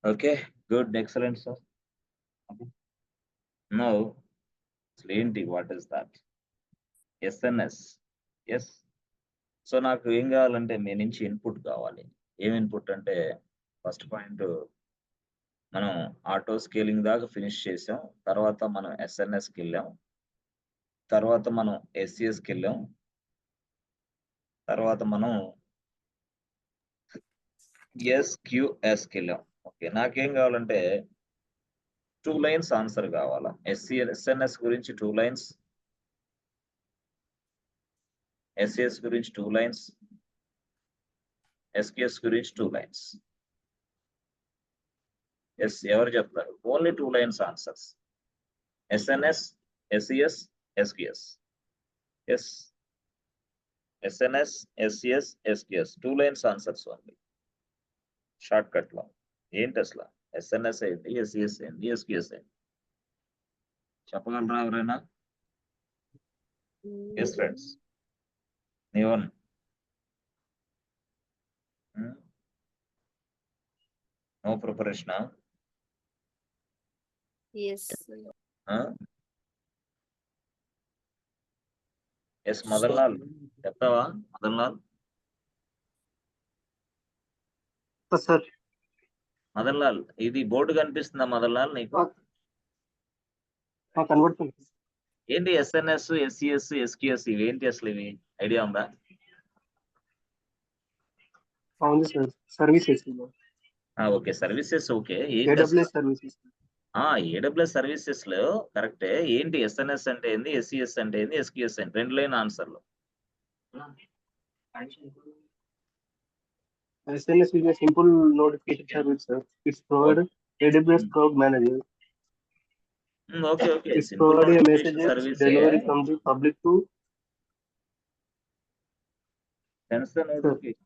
Okay, good, excellent, sir. Okay. Now, what is that? SNS. Yes. So నాకు ఏం కావాలంటే మీ నుంచి ఇన్పుట్ కావాలి. ఏం ఇన్పుట్ అంటే ఫస్ట్ పాయింట్ మనం ఆటో స్కేలింగ్ దాకా ఫినిష్ చేసాం. తర్వాత మనం ఎస్ఎన్ఎస్కి వెళ్ళాం. తర్వాత మనం ఎస్సిఎస్కి వెళ్ళాం. తర్వాత మనం ఎస్క్యూఎస్కి వెళ్ళాం. ఓకే, నాకేం కావాలంటే 2 లైన్స్ ఆన్సర్ కావాలా. ఎస్ఎన్ఎస్ గురించి 2 లైన్స్, ఎస్సిఎస్ గురించి 2 లైన్స్, ఎస్క్యూఎస్ గురించి 2 లైన్స్. ఎస్, ఎవరు చెప్తారు? Only 2 lines answers. SNS, SCS, SQS. Yes, SNS, SCS, SQS 2 lines answers only. Short cut లో ఏంటి అసలు? ఎస్ఎన్ఎస్ ఏంటి, ఎస్సిఎస్ ఏంటి, ఎస్క్యూఎస్ ఏంటి చెప్పగలరా ఎవరైనా? ఎస్ ఫ్రెండ్స్, నీవన్ no preparation? Yes Madan Lal చెప్తావా? మదన్ లాల్, సార్ మదన్ లాల్ ఇది బోర్డు కనిపిస్తుందా మదన్ లాల్ నీకు? కనబడుతుంది. ఏంటి ఎస్ఎన్ఎస్, ఎస్సిఎస్, ఎస్క్యూఎస్ ఇవేంటి అసలు? ఇవి ఐడియా ఉందా? అవును sir, services. Okay, services. Okay, AWS services. AWS services లో కరెక్టే. ఏంటి ఎస్ఎన్ఎస్ అంటే ఏంది, ఎస్సిఎస్ అంటే ఏంది, ఎస్క్యూఎస్ అంటే? 2 లైన్ ఆన్సర్లు. SMS is a simple notification service, sir. It's provided AWS Cloud Manager. Okay. It's Simple providing a notification message service. delivery from the public to sends the notification.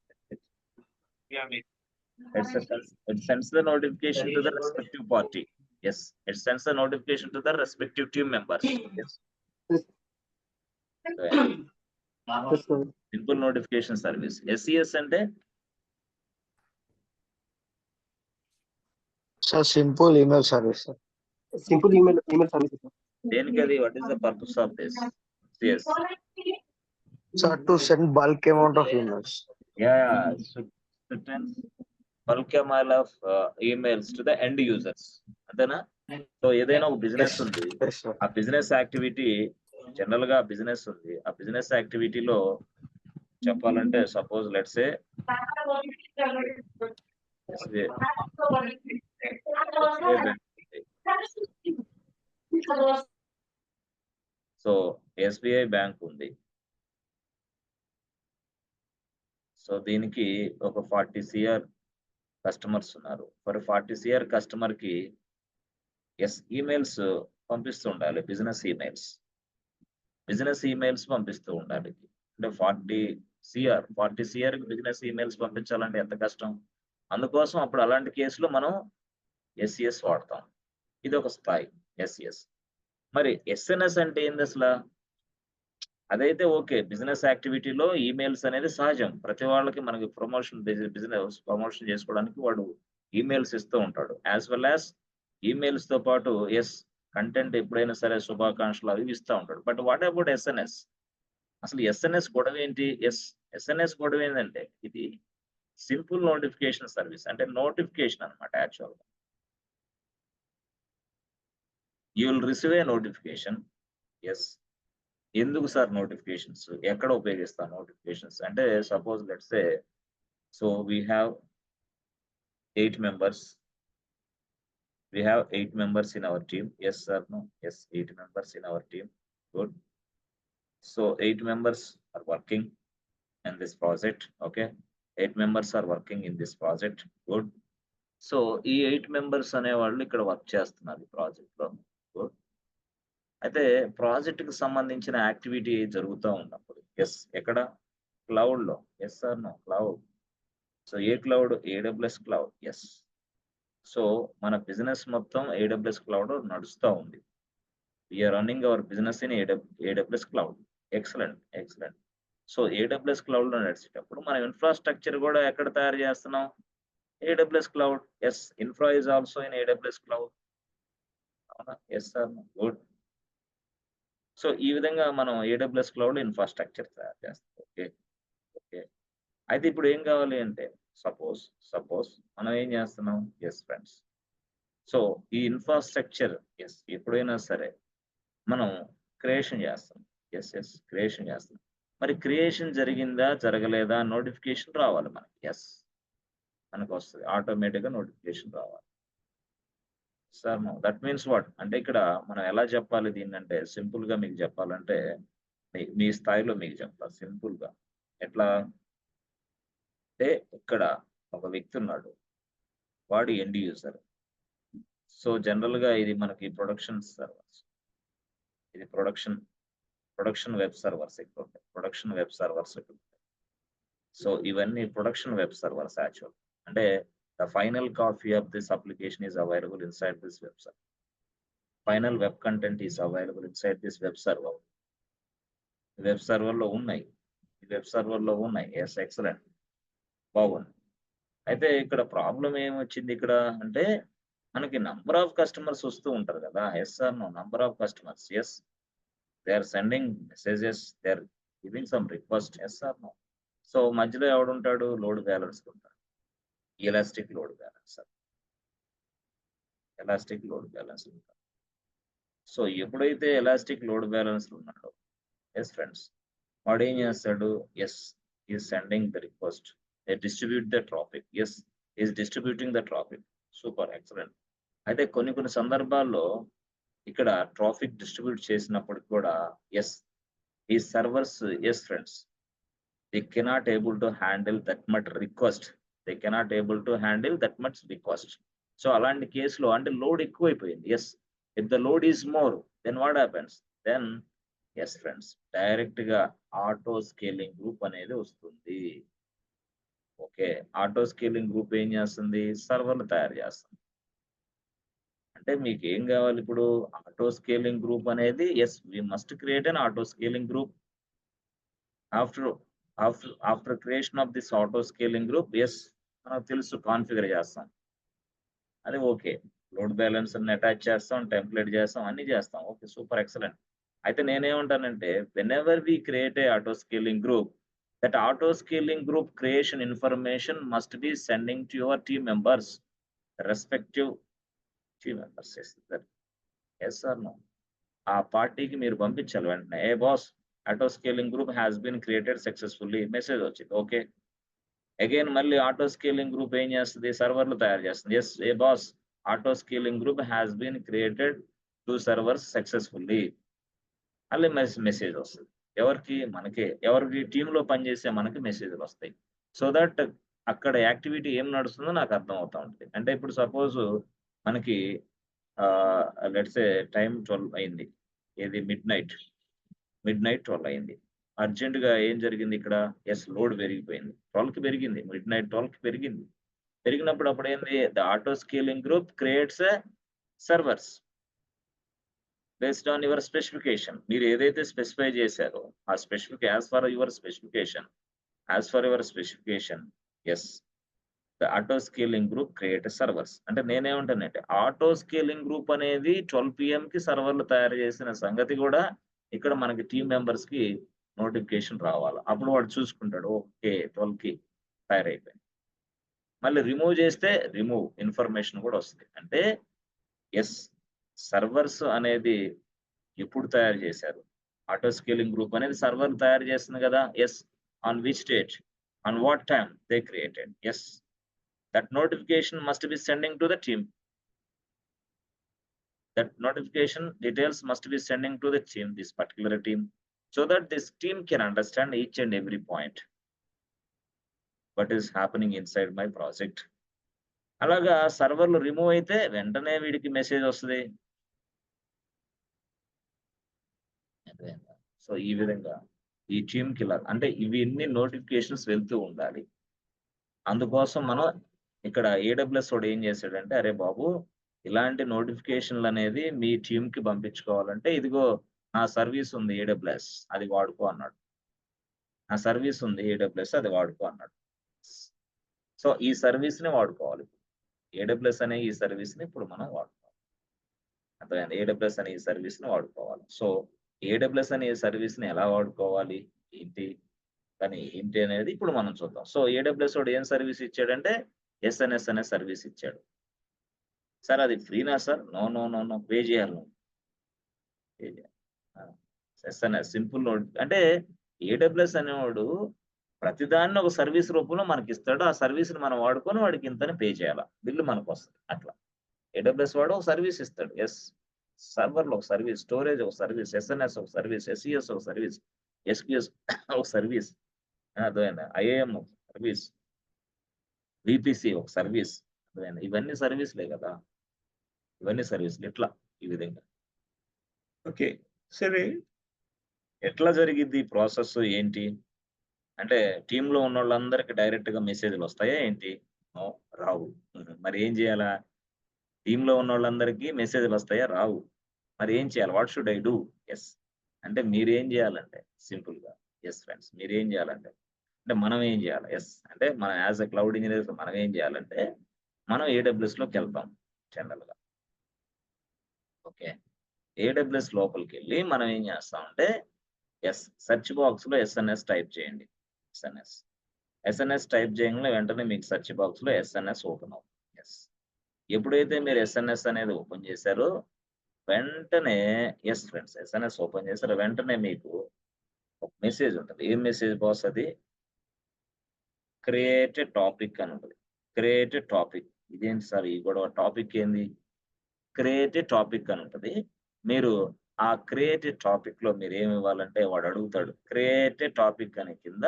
It sends the notification to the respective party. Yes, it sends the notification to the respective team members. Yes. Simple notification service. SES అంటే Sir, simple email service. Sir. simple email service. దేనికది? What is the purpose of this? Yes. Sir, to send bulk amount of emails. Yeah, so it sends bulk amount of emails to the end users. అంతేనా? So ఏదైనా ఒక business ఉంది, ఆ business activity general గా business ఉంది, ఆ business యాక్టివిటీలో చెప్పాలంటే suppose let's say so SBI bank ఉంది. సో దీనికి ఒక 40 CR కస్టమర్స్ ఉన్నారు. ఫర్ 40 CR కస్టమర్ కి ఈమెయిల్స్ పంపిస్తూ ఉండాలి. బిజినెస్ ఈమెయిల్స్ పంపిస్తూ ఉండాలి. అంటే 40 CR బిజినెస్ ఈమెయిల్స్ పంపించాలంటే ఎంత కష్టం. అందుకోసం అప్పుడు అలాంటి కేసులో మనం ఎస్సిఎస్ వాడతాం. ఇది ఒక స్థాయి ఎస్సిఎస్. మరి ఎస్ఎన్ఎస్ అంటే ఏంది అసలు? అదైతే ఓకే, బిజినెస్ యాక్టివిటీలో ఈమెయిల్స్ అనేది సహజం. ప్రతి వాళ్ళకి మనకి బిజినెస్ ప్రమోషన్ చేసుకోవడానికి వాడు ఈమెయిల్స్ ఇస్తూ ఉంటాడు. యాజ్ వెల్ యాజ్ ఈమెయిల్స్ తో పాటు కంటెంట్ ఎప్పుడైనా సరే శుభాకాంక్షలు అవి ఇస్తూ ఉంటాడు. But what about SNS? అసలు ఎస్ఎన్ఎస్ గొడవ ఏంటి? ఎస్ఎన్ఎస్ గొడవ ఏంటంటే ఇది సింపుల్ నోటిఫికేషన్ సర్వీస్. అంటే నోటిఫికేషన్ అనమాట. యాక్చువల్ గా you will receive a notification. ఎందుకు సార్ నోటిఫికేషన్స్? ఎక్కడ ఉపయోగిస్తాం నోటిఫికేషన్స్ అంటే suppose let's say so we have 8 members. We have 8 members in our team. Yes sir, no? Yes, 8 members in our team. Good. So 8 members are working in this project. Okay, 8 members are working in this project. Good. So ఈ 8 members అనేవాళ్ళు ఇక్కడ work చేస్తున్నారు ఈ project లో. Good. అయితే project కి సంబంధించిన activity జరుగుతూ ఉన్నప్పుడు ఎక్కడ? క్లౌడ్ లో. Sir no? Cloud. So a cloud? AWS cloud. So మన బిజినెస్ మొత్తం AWS క్లౌడ్ నడుస్తూ ఉంది. We're running our business in AWS cloud. Excellent. So AWS cloud లో నడిచేటప్పుడు మనం ఇన్ఫ్రాస్ట్రక్చర్ కూడా ఎక్కడ తయారు చేస్తున్నాం? AWS cloud. Yes, infra is also in AWS cloud. Yes sir, good. So ఈ విధంగా మనం AWS క్లౌడ్ ఇన్ఫ్రాస్ట్రక్చర్ తయారు చేస్తాం. Okay okay. అయితే ఇప్పుడు ఏం కావాలి అంటే సపోజ్ మనం ఏం చేస్తున్నాం? Yes friends. సో ఈ ఇన్ఫ్రాస్ట్రక్చర్ ఎప్పుడైనా సరే మనం క్రియేషన్ చేస్తాం. క్రియేషన్ చేస్తాం. మరి క్రియేషన్ జరిగిందా జరగలేదా నోటిఫికేషన్ రావాలి మనకి. మనకు వస్తుంది ఆటోమేటిక్గా నోటిఫికేషన్ రావాలి. సార్ దట్ మీన్స్ వాట్ అంటే ఇక్కడ మనం ఎలా చెప్పాలి దీన్ని అంటే సింపుల్ గా మీకు చెప్పాలంటే మీ స్థాయిలో మీకు చెప్తాను సింపుల్ గా. ఎట్లా అంటే ఇక్కడ ఒక వ్యక్తి ఉన్నాడు, వాడు ఎండ్ యూజర్. సో జనరల్ గా ఇది మనకి ప్రొడక్షన్ సర్వర్స్, ఇది ప్రొడక్షన్ వెబ్ సర్వర్స్ ఎక్కువ ఉంటాయి. ప్రొడక్షన్ వెబ్ సర్వర్స్ ఎక్కువ ఉంటాయి. సో ఇవన్నీ ప్రొడక్షన్ వెబ్ సర్వర్స్ యాక్చువల్ అంటే the final copy of this application is available inside this web server. Final web content is available inside this web server. Web server లో ఉన్నాయి, yes excellent, బాగుంది. అయితే ఇక్కడ problem ఏమొచ్చింది ఇక్కడ అంటే మనకి నంబర్ ఆఫ్ కస్టమర్స్ వస్తూ ఉంటారు కదా. Yes or no, number of customers. Yes, they are sending messages, they are giving some request. Yes or no. So మధ్యలో ఎవడుంటాడు? లోడ్ బ్యాలెన్స్ ఉంటాడు. ఎలాస్టిక్ లోడ్ బ్యాలెన్స్ ఉంటాడు. సో ఎప్పుడైతే ఎలాస్టిక్ లోడ్ బ్యాలెన్స్ ఉన్నాడో yes friends, వాడు ఏం చేస్తాడు? Yes, is sending the request, distribute the traffic. Yes, is distributing the traffic. Super, excellent. అయితే కొన్ని సందర్భాల్లో ఇక్కడ ట్రాఫిక్ డిస్ట్రిబ్యూట్ చేసినప్పుడు కూడా ఎస్, ఈ servers yes friends, they cannot able to handle that much request. So అలాంటి కేసులో అంటే లోడ్ ఎక్కువైపోయింది. Yes, if the load is more then what happens? Then yes friends, direct గా ఆటో స్కేలింగ్ గ్రూప్ అనేది వస్తుంది. ఓకే, ఆటో స్కేలింగ్ గ్రూప్ ఏం చేస్తుంది? సర్వర్లు తయారు చేస్తుంది. అంటే మీకు ఏం కావాలి ఇప్పుడు? ఆటో స్కేలింగ్ గ్రూప్ అనేది yes, we must create an auto scaling group. After creation of this auto scaling group yes, మనకు తెలుసు కాన్ఫిగర్ చేస్తాం, అది ఓకే. లోడ్ బ్యాలెన్స్ అటాచ్ చేస్తాం, టెంప్లెట్ చేస్తాం, అన్ని చేస్తాం. Okay, super, excellent. అయితే నేనేమంటానంటే whenever we create a auto scaling group, that auto scaling group creation information must be sending to your team members, respective team members. Yes or no? ఆ పార్టీకి మీరు పంపించాలి వెంటనే, hey boss, auto scaling group has been created successfully, message వచ్చింది. Okay, again మళ్ళీ auto scaling group ఏం చేస్తుంది? సర్వర్లు తయారు చేస్తుంది. Yes, hey boss, auto scaling group has been created 2 servers successfully, మళ్ళీ మెసేజ్ వస్తుంది. ఎవరికి? మనకే. ఎవరికి? టీంలో పనిచేసే మనకి మెసేజ్లు వస్తాయి. సో దట్ అక్కడ యాక్టివిటీ ఏం నడుస్తుందో నాకు అర్థం అవుతా ఉంటుంది. అంటే ఇప్పుడు సపోజ్ మనకి లెట్స్ ఏ టైం 12 అయింది, ఏది మిడ్ నైట్ 12 అయింది. అర్జెంట్ గా ఏం జరిగింది ఇక్కడ? ఎస్, లోడ్ పెరిగిపోయింది. 12కి పెరిగింది, మిడ్ నైట్ 12కి పెరిగింది. పెరిగినప్పుడు అప్పుడు ఏంది? The auto scaling group creates servers based on your specification. మీరు ఏదైతే స్పెసిఫై చేశారో ఆ as per your specification yes, the auto scaling group create servers. అంటే నేనేమంటానంటే ఆటో స్కేలింగ్ గ్రూప్ అనేది 12 PM కి సర్వర్లు తయారు చేసిన సంగతి కూడా ఇక్కడ మనకి టీమ్ మెంబర్స్ కి నోటిఫికేషన్ రావాలి. అప్పుడు వాడు చూసుకుంటాడు, ఓకే 12కి తయారైపోయింది. మళ్ళీ రిమూవ్ చేస్తే రిమూవ్ ఇన్ఫర్మేషన్ కూడా వస్తుంది. అంటే ఎస్, సర్వర్స్ అనేది ఎప్పుడు తయారు చేశారు? ఆటో స్కేలింగ్ గ్రూప్ అనేది సర్వర్ తయారు చేస్తుంది కదా. Yes, on which date, on what time they created. Yes, that notification must be sending to the team. That notification details must be sending to the team, this particular team, so that this team can understand each and every point what is happening inside my project. అలాగా సర్వర్లు remove అయితే వెంటనే వీడికి message వస్తుంది. So ఈ విధంగా ఈ టీమ్కి ఇలా అంటే ఇవన్నీ నోటిఫికేషన్స్ వెళ్తూ ఉండాలి. అందుకోసం మనం ఇక్కడ AWS వాడు ఏం చేశాడంటే, అరే బాబు, ఇలాంటి నోటిఫికేషన్లు అనేది మీ టీంకి పంపించుకోవాలంటే ఇదిగో నా సర్వీస్ ఉంది AWS, అది వాడుకో అన్నాడు. నా సర్వీస్ ఉంది AWS, అది వాడుకో అన్నాడు. సో ఈ సర్వీస్ ని వాడుకోవాలి. ఏడబ్ల్యూఎస్ అనే ఈ సర్వీస్ ని ఇప్పుడు మనం వాడుకోవాలి. అర్థమైంది? ఏడబ్ల్యూఎస్ అనే ఈ సర్వీస్ ని వాడుకోవాలి. సో ఏడబ్ల్యూఎస్ అనే సర్వీస్ ని ఎలా వాడుకోవాలి ఏంటి కానీ ఏంటి అనేది ఇప్పుడు మనం చూద్దాం. సో ఏడబ్ల్యూఎస్ వాడు ఏం సర్వీస్ ఇచ్చాడంటే ఎస్ఎన్ఎస్ అనే సర్వీస్ ఇచ్చాడు. సార్ అది ఫ్రీనా sir? No no no no, pay చేయాలి నువ్వు. పే చేయాలి. ఎస్ఎన్ఎస్ సింపుల్ నోట్ అంటే ఏడబ్ల్యూఎస్ అనేవాడు ప్రతిదాన్ని ఒక సర్వీస్ రూపంలో మనకి ఇస్తాడు. ఆ సర్వీస్ ని మనం వాడుకొని వాడికి ఇంతని పే చేయాలి. బిల్లు మనకు వస్తుంది. అట్లా ఏడబ్ల్యూఎస్ వాడు ఒక సర్వీస్ ఇస్తాడు. సర్వర్లో ఒక సర్వీస్, స్టోరేజ్ ఒక సర్వీస్, ఎస్ఎన్ఎస్ ఒక సర్వీస్, ఎస్ఈఎస్ ఒక సర్వీస్, ఎస్క్యూఎస్ ఒక సర్వీస్, అర్థమైందా? ఐఏఎం ఒక సర్వీస్, విపిసి ఒక సర్వీస్, అర్థమైందా? ఇవన్నీ సర్వీస్లే కదా, ఇవన్నీ సర్వీస్లు. ఇట్లా ఈ విధంగా. ఓకే, సరే. ఎట్లా జరిగిద్ది ప్రాసెస్ ఏంటి అంటే టీంలో ఉన్న వాళ్ళందరికీ డైరెక్ట్ గా మెసేజ్లు వస్తాయా ఏంటి? నో, రావు. మరి ఏం చేయాలా? టీంలో ఉన్న వాళ్ళందరికీ మెసేజ్లు వస్తాయా? రావు. మరి ఏం చేయాలి? What should I do? Yes అంటే మీరేం చేయాలంటే సింపుల్ గా, ఎస్ ఫ్రెండ్స్, మీరేం చేయాలంటే అంటే మనం ఏం చేయాలి? ఎస్ అంటే మనం యాజ్ ఎ క్లౌడ్ ఇంజనీర్ మనం ఏం చేయాలంటే మనం ఏడబ్ల్యూఎస్ లోకి వెళ్తాం జనరల్ గా. ఓకే, ఏడబ్ల్యూఎస్ లోపలికి వెళ్ళి మనం ఏం చేస్తామంటే సెర్చ్ బాక్స్ లో ఎస్ఎన్ఎస్ టైప్ చేయండి. ఎస్ఎన్ఎస్ టైప్ చేయగానే వెంటనే మీకు సెర్చ్ బాక్స్ లో ఎస్ఎన్ఎస్ ఓపెన్ అవుతుంది. ఎప్పుడైతే మీరు ఎస్ఎన్ఎస్ అనేది ఓపెన్ చేశారో వెంటనే ఫ్రెండ్స్ ఎస్ఎన్ఎస్ ఓపెన్ చేశారో వెంటనే మీకు ఒక మెసేజ్ ఉంటుంది. ఏం మెసేజ్ బాస్? అది క్రియేట్ ఏ టాపిక్ అని ఉంటుంది. Create a topic. ఇదేంటి సార్ ఈ గొడవ? టాపిక్ ఏంది? క్రియేట్ ఏ టాపిక్ అని ఉంటుంది. మీరు ఆ క్రియేట్ ఏ టాపిక్ లో మీరు ఏమి ఇవ్వాలంటే వాడు అడుగుతాడు క్రియేట్ ఏ టాపిక్ అనే కింద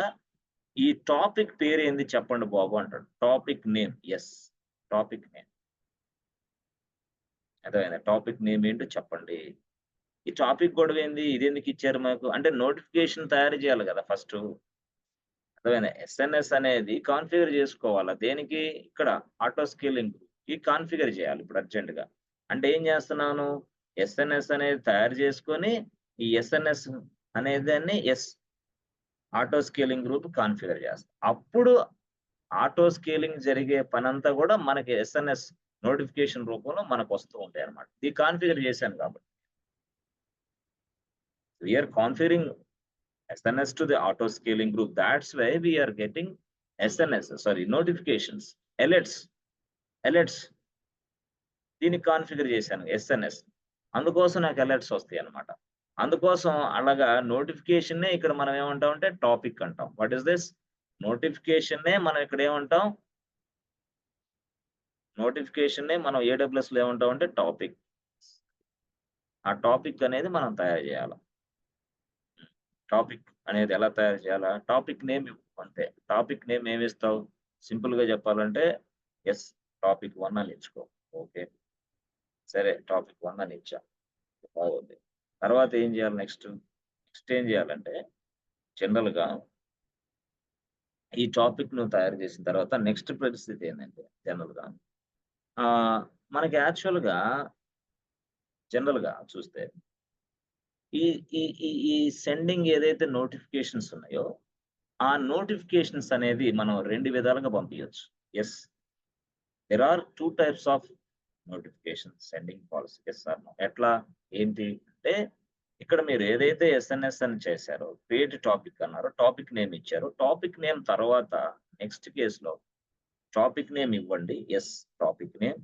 ఈ టాపిక్ పేరు ఏంది చెప్పండి బాబు అంటాడు. Topic name. Topic name. అర్థమైందా? టాపిక్ నేమ్ ఏంటో చెప్పండి. ఈ టాపిక్ గొడవ ఏంది? ఇది ఎందుకు ఇచ్చారు మాకు అంటే నోటిఫికేషన్ తయారు చేయాలి కదా ఫస్ట్. అర్థమైందా? ఎస్ఎన్ఎస్ అనేది కాన్ఫిగర్ చేసుకోవాలా దేనికి? ఇక్కడ ఆటో స్కేలింగ్ కి కాన్ఫిగర్ చేయాలి ఇప్పుడు అర్జెంట్ గా. అంటే ఏం చేస్తున్నాను? ఎస్ఎన్ఎస్ అనేది తయారు చేసుకొని ఈ ఎస్ఎన్ఎస్ అనేదాన్ని ఆటో స్కేలింగ్ గ్రూప్ కాన్ఫిగర్ చేస్తాం. అప్పుడు ఆటో స్కేలింగ్ జరిగే పనంతా కూడా మనకి ఎస్ఎన్ఎస్ నోటిఫికేషన్ రూపంలో మనకు వస్తూ ఉంటాయి అన్నమాట. ఇది కాన్ఫిగర్ చేశాను కాబట్టి we are configuring SNS to the auto scaling group. That's why we are getting notifications, alerts. దీన్ని కాన్ఫిగర్ చేశాను ఎస్ఎన్ఎస్. అందుకోసం నాకు అలర్ట్స్ వస్తాయి అన్నమాట. అందుకోసం అలాగా నోటిఫికేషన్ ఇక్కడ మనం ఏమంటాం అంటే టాపిక్ అంటాం. What is this? నోటిఫికేషన్ మనం ఇక్కడ ఏమంటాం? నోటిఫికేషన్ మనం AWS లో ఏమంటాం అంటే టాపిక్. ఆ టాపిక్ అనేది మనం తయారు చేయాలి. టాపిక్ అనేది ఎలా తయారు చేయాలా? టాపిక్ నేమ్ అంతే. టాపిక్ నేమ్ ఏమి ఇస్తావు? సింపుల్ గా చెప్పాలంటే టాపిక్ 1 అని ఇచ్చుకో. ఓకే, సరే టాపిక్ 1 అని ఇచ్చా, బాగుంది. తర్వాత ఏం చేయాలి? నెక్స్ట్ ఏం చేయాలంటే జనరల్ గా ఈ టాపిక్ నువ్వు తయారు చేసిన తర్వాత నెక్స్ట్ పరిస్థితి ఏంటంటే జనరల్ గా మనకి జనరల్ గా చూస్తే ఈ ఈ ఈ ఈ సెండింగ్ ఏదైతే నోటిఫికేషన్స్ ఉన్నాయో ఆ నోటిఫికేషన్స్ అనేది మనం 2 విధాలుగా పంపించవచ్చు. There are 2 types of notification sending policy. Or no. ఎట్లా ఏంటి అంటే ఇక్కడ మీరు ఏదైతే ఎస్ఎన్ఎస్ అని చేశారో క్రియేట్ టాపిక్ అన్నారో టాపిక్ నేమ్ ఇచ్చారు. టాపిక్ నేమ్ తర్వాత నెక్స్ట్ కేసులో టాపిక్ నేమ్ ఇవ్వండి. Topic name.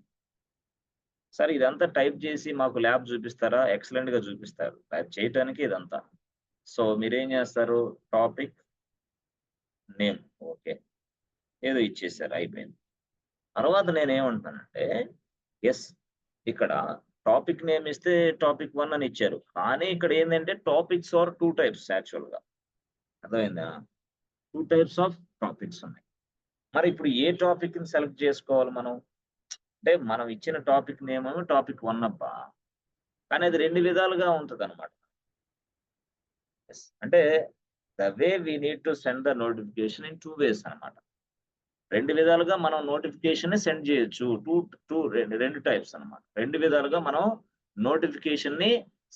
సరే ఇదంతా టైప్ చేసి మాకు ల్యాబ్ చూపిస్తారా? ఎక్సలెంట్ గా చూపిస్తారు. టైప్ చేయటానికి ఇదంతా. సో మీరేం చేస్తారు? టాపిక్ నేమ్ ఓకే ఏదో ఇచ్చేసారు, అయిపోయింది. తర్వాత నేనేమంటానంటే ఇక్కడ టాపిక్ నేమ్ ఇస్తే టాపిక్ 1 అని ఇచ్చారు. కానీ ఇక్కడ ఏంటంటే టాపిక్స్ ఆర్ 2 టైప్స్ యాక్చువల్ గా. అర్థమైందా? 2 టైప్స్ ఆఫ్ టాపిక్స్ ఉన్నాయి. మరి ఇప్పుడు ఏ టాపిక్ ని సెలెక్ట్ చేసుకోవాలి మనం? అంటే మనం ఇచ్చిన టాపిక్ నేమ్ టాపిక్ 1 అబ్బా, కానీ అది 2 విధాలుగా ఉంటుంది అనమాట. అంటే the way we need to send the notification in 2 ways అనమాట. 2 విధాలుగా మనం నోటిఫికేషన్ ని సెండ్ చేయొచ్చు. రెండు టైప్స్ అనమాట. 2 విధాలుగా మనం నోటిఫికేషన్ ని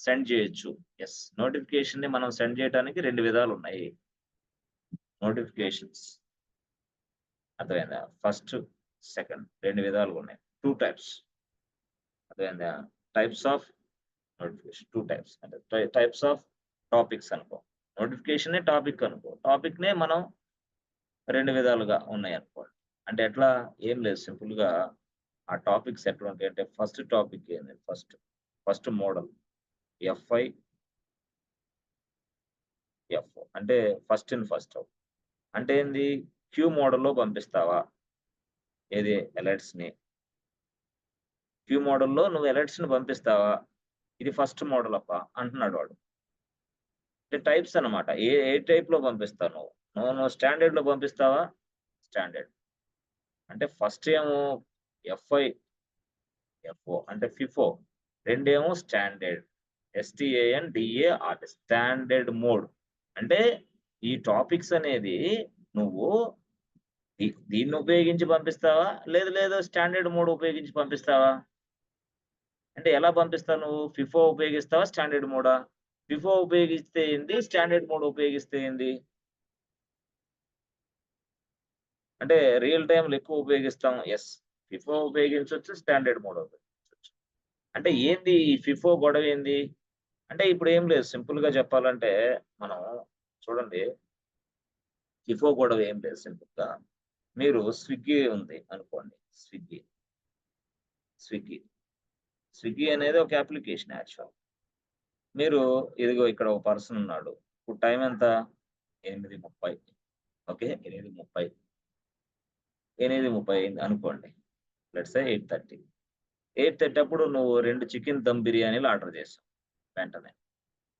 సెండ్ చేయొచ్చు. నోటిఫికేషన్ ని మనం సెండ్ చేయడానికి 2 విధాలు ఉన్నాయి. నోటిఫికేషన్స్ అర్థమైందా? ఫస్ట్ సెకండ్ 2 విధాలుగా ఉన్నాయి. 2 టైప్స్. అర్థమైందా? Types of notification 2 types. అంటే టైప్స్ ఆఫ్ టాపిక్స్ అనుకో. నోటిఫికేషనే టాపిక్ అనుకో. టాపిక్‌నే మనం 2 విధాలుగా ఉన్నాయనుకోండి. అంటే ఎట్లా? ఏం లేదు సింపుల్‌గా ఆ టాపిక్స్ ఎట్లుంటాయంటే ఫస్ట్ టాపిక్ ఏంది? ఫస్ట్ మోడల్ ఎఫ్ఐ, ఎఫ్ఓ అంటే ఫస్ట్ ఇన్ ఫస్ట్ ఔట్. అంటే ఏంది? క్యూ మోడల్‌లో పంపిస్తావా? ఏది? అలర్ట్స్‌ని. క్యూ మోడల్‌లో నువ్వు అలర్ట్స్‌ని పంపిస్తావా? ఇది ఫస్ట్ మోడల్ అబ్బా! అంటున్నాడు వాడు. అంటే టైప్స్ అన్నమాట. ఏ టైప్‌లో పంపిస్తావు నువ్వు? నువ్వు స్టాండర్డ్‌లో పంపిస్తావా? స్టాండర్డ్. అంటే ఫస్ట్ ఏమో ఎఫ్ఐ, ఎఫ్ఓ అంటే ఫిఫో. రెండేమో స్టాండర్డ్. STANDARD standard mode. అంటే ఈ టాపిక్స్ అనేది నువ్వు దీన్ని ఉపయోగించి పంపిస్తావా? లేదు స్టాండర్డ్ మోడ్ ఉపయోగించి పంపిస్తావా? అంటే ఎలా పంపిస్తావు నువ్వు? ఫిఫో ఉపయోగిస్తావా? స్టాండర్డ్ మోడా? ఫిఫో ఉపయోగిస్తే ఏంది? స్టాండర్డ్ మోడ్ ఉపయోగిస్తే ఏంది? అంటే రియల్ టైమ్‌లో ఎక్కువ ఉపయోగిస్తాం. యెస్. ఫిఫో ఉపయోగించొచ్చు. స్టాండర్డ్ మోడ్ ఉపయోగించొచ్చు. అంటే ఏంది ఈ ఫిఫో గొడవేంది? అంటే ఇప్పుడు ఏం లేదు సింపుల్‌గా చెప్పాలంటే మనం చూడండి. ఫిఫో గొడవ ఏం లేదు సింపుల్‌గా. మీరు స్విగ్గీ ఉంది అనుకోండి. స్విగ్గీ. స్విగ్గీ అనేది ఒక అప్లికేషన్ యాక్చువల్. మీరు ఇదిగో ఇక్కడ ఒక పర్సన్ ఉన్నాడు. ఇప్పుడు టైం ఎంత? 8:30 ఓకే. 8:30 అయింది అనుకోండి. Let's say 8:30. 8:30 అప్పుడు నువ్వు 2 చికెన్ దమ్ బిర్యానీలు ఆర్డర్ చేసావు వెంటనే.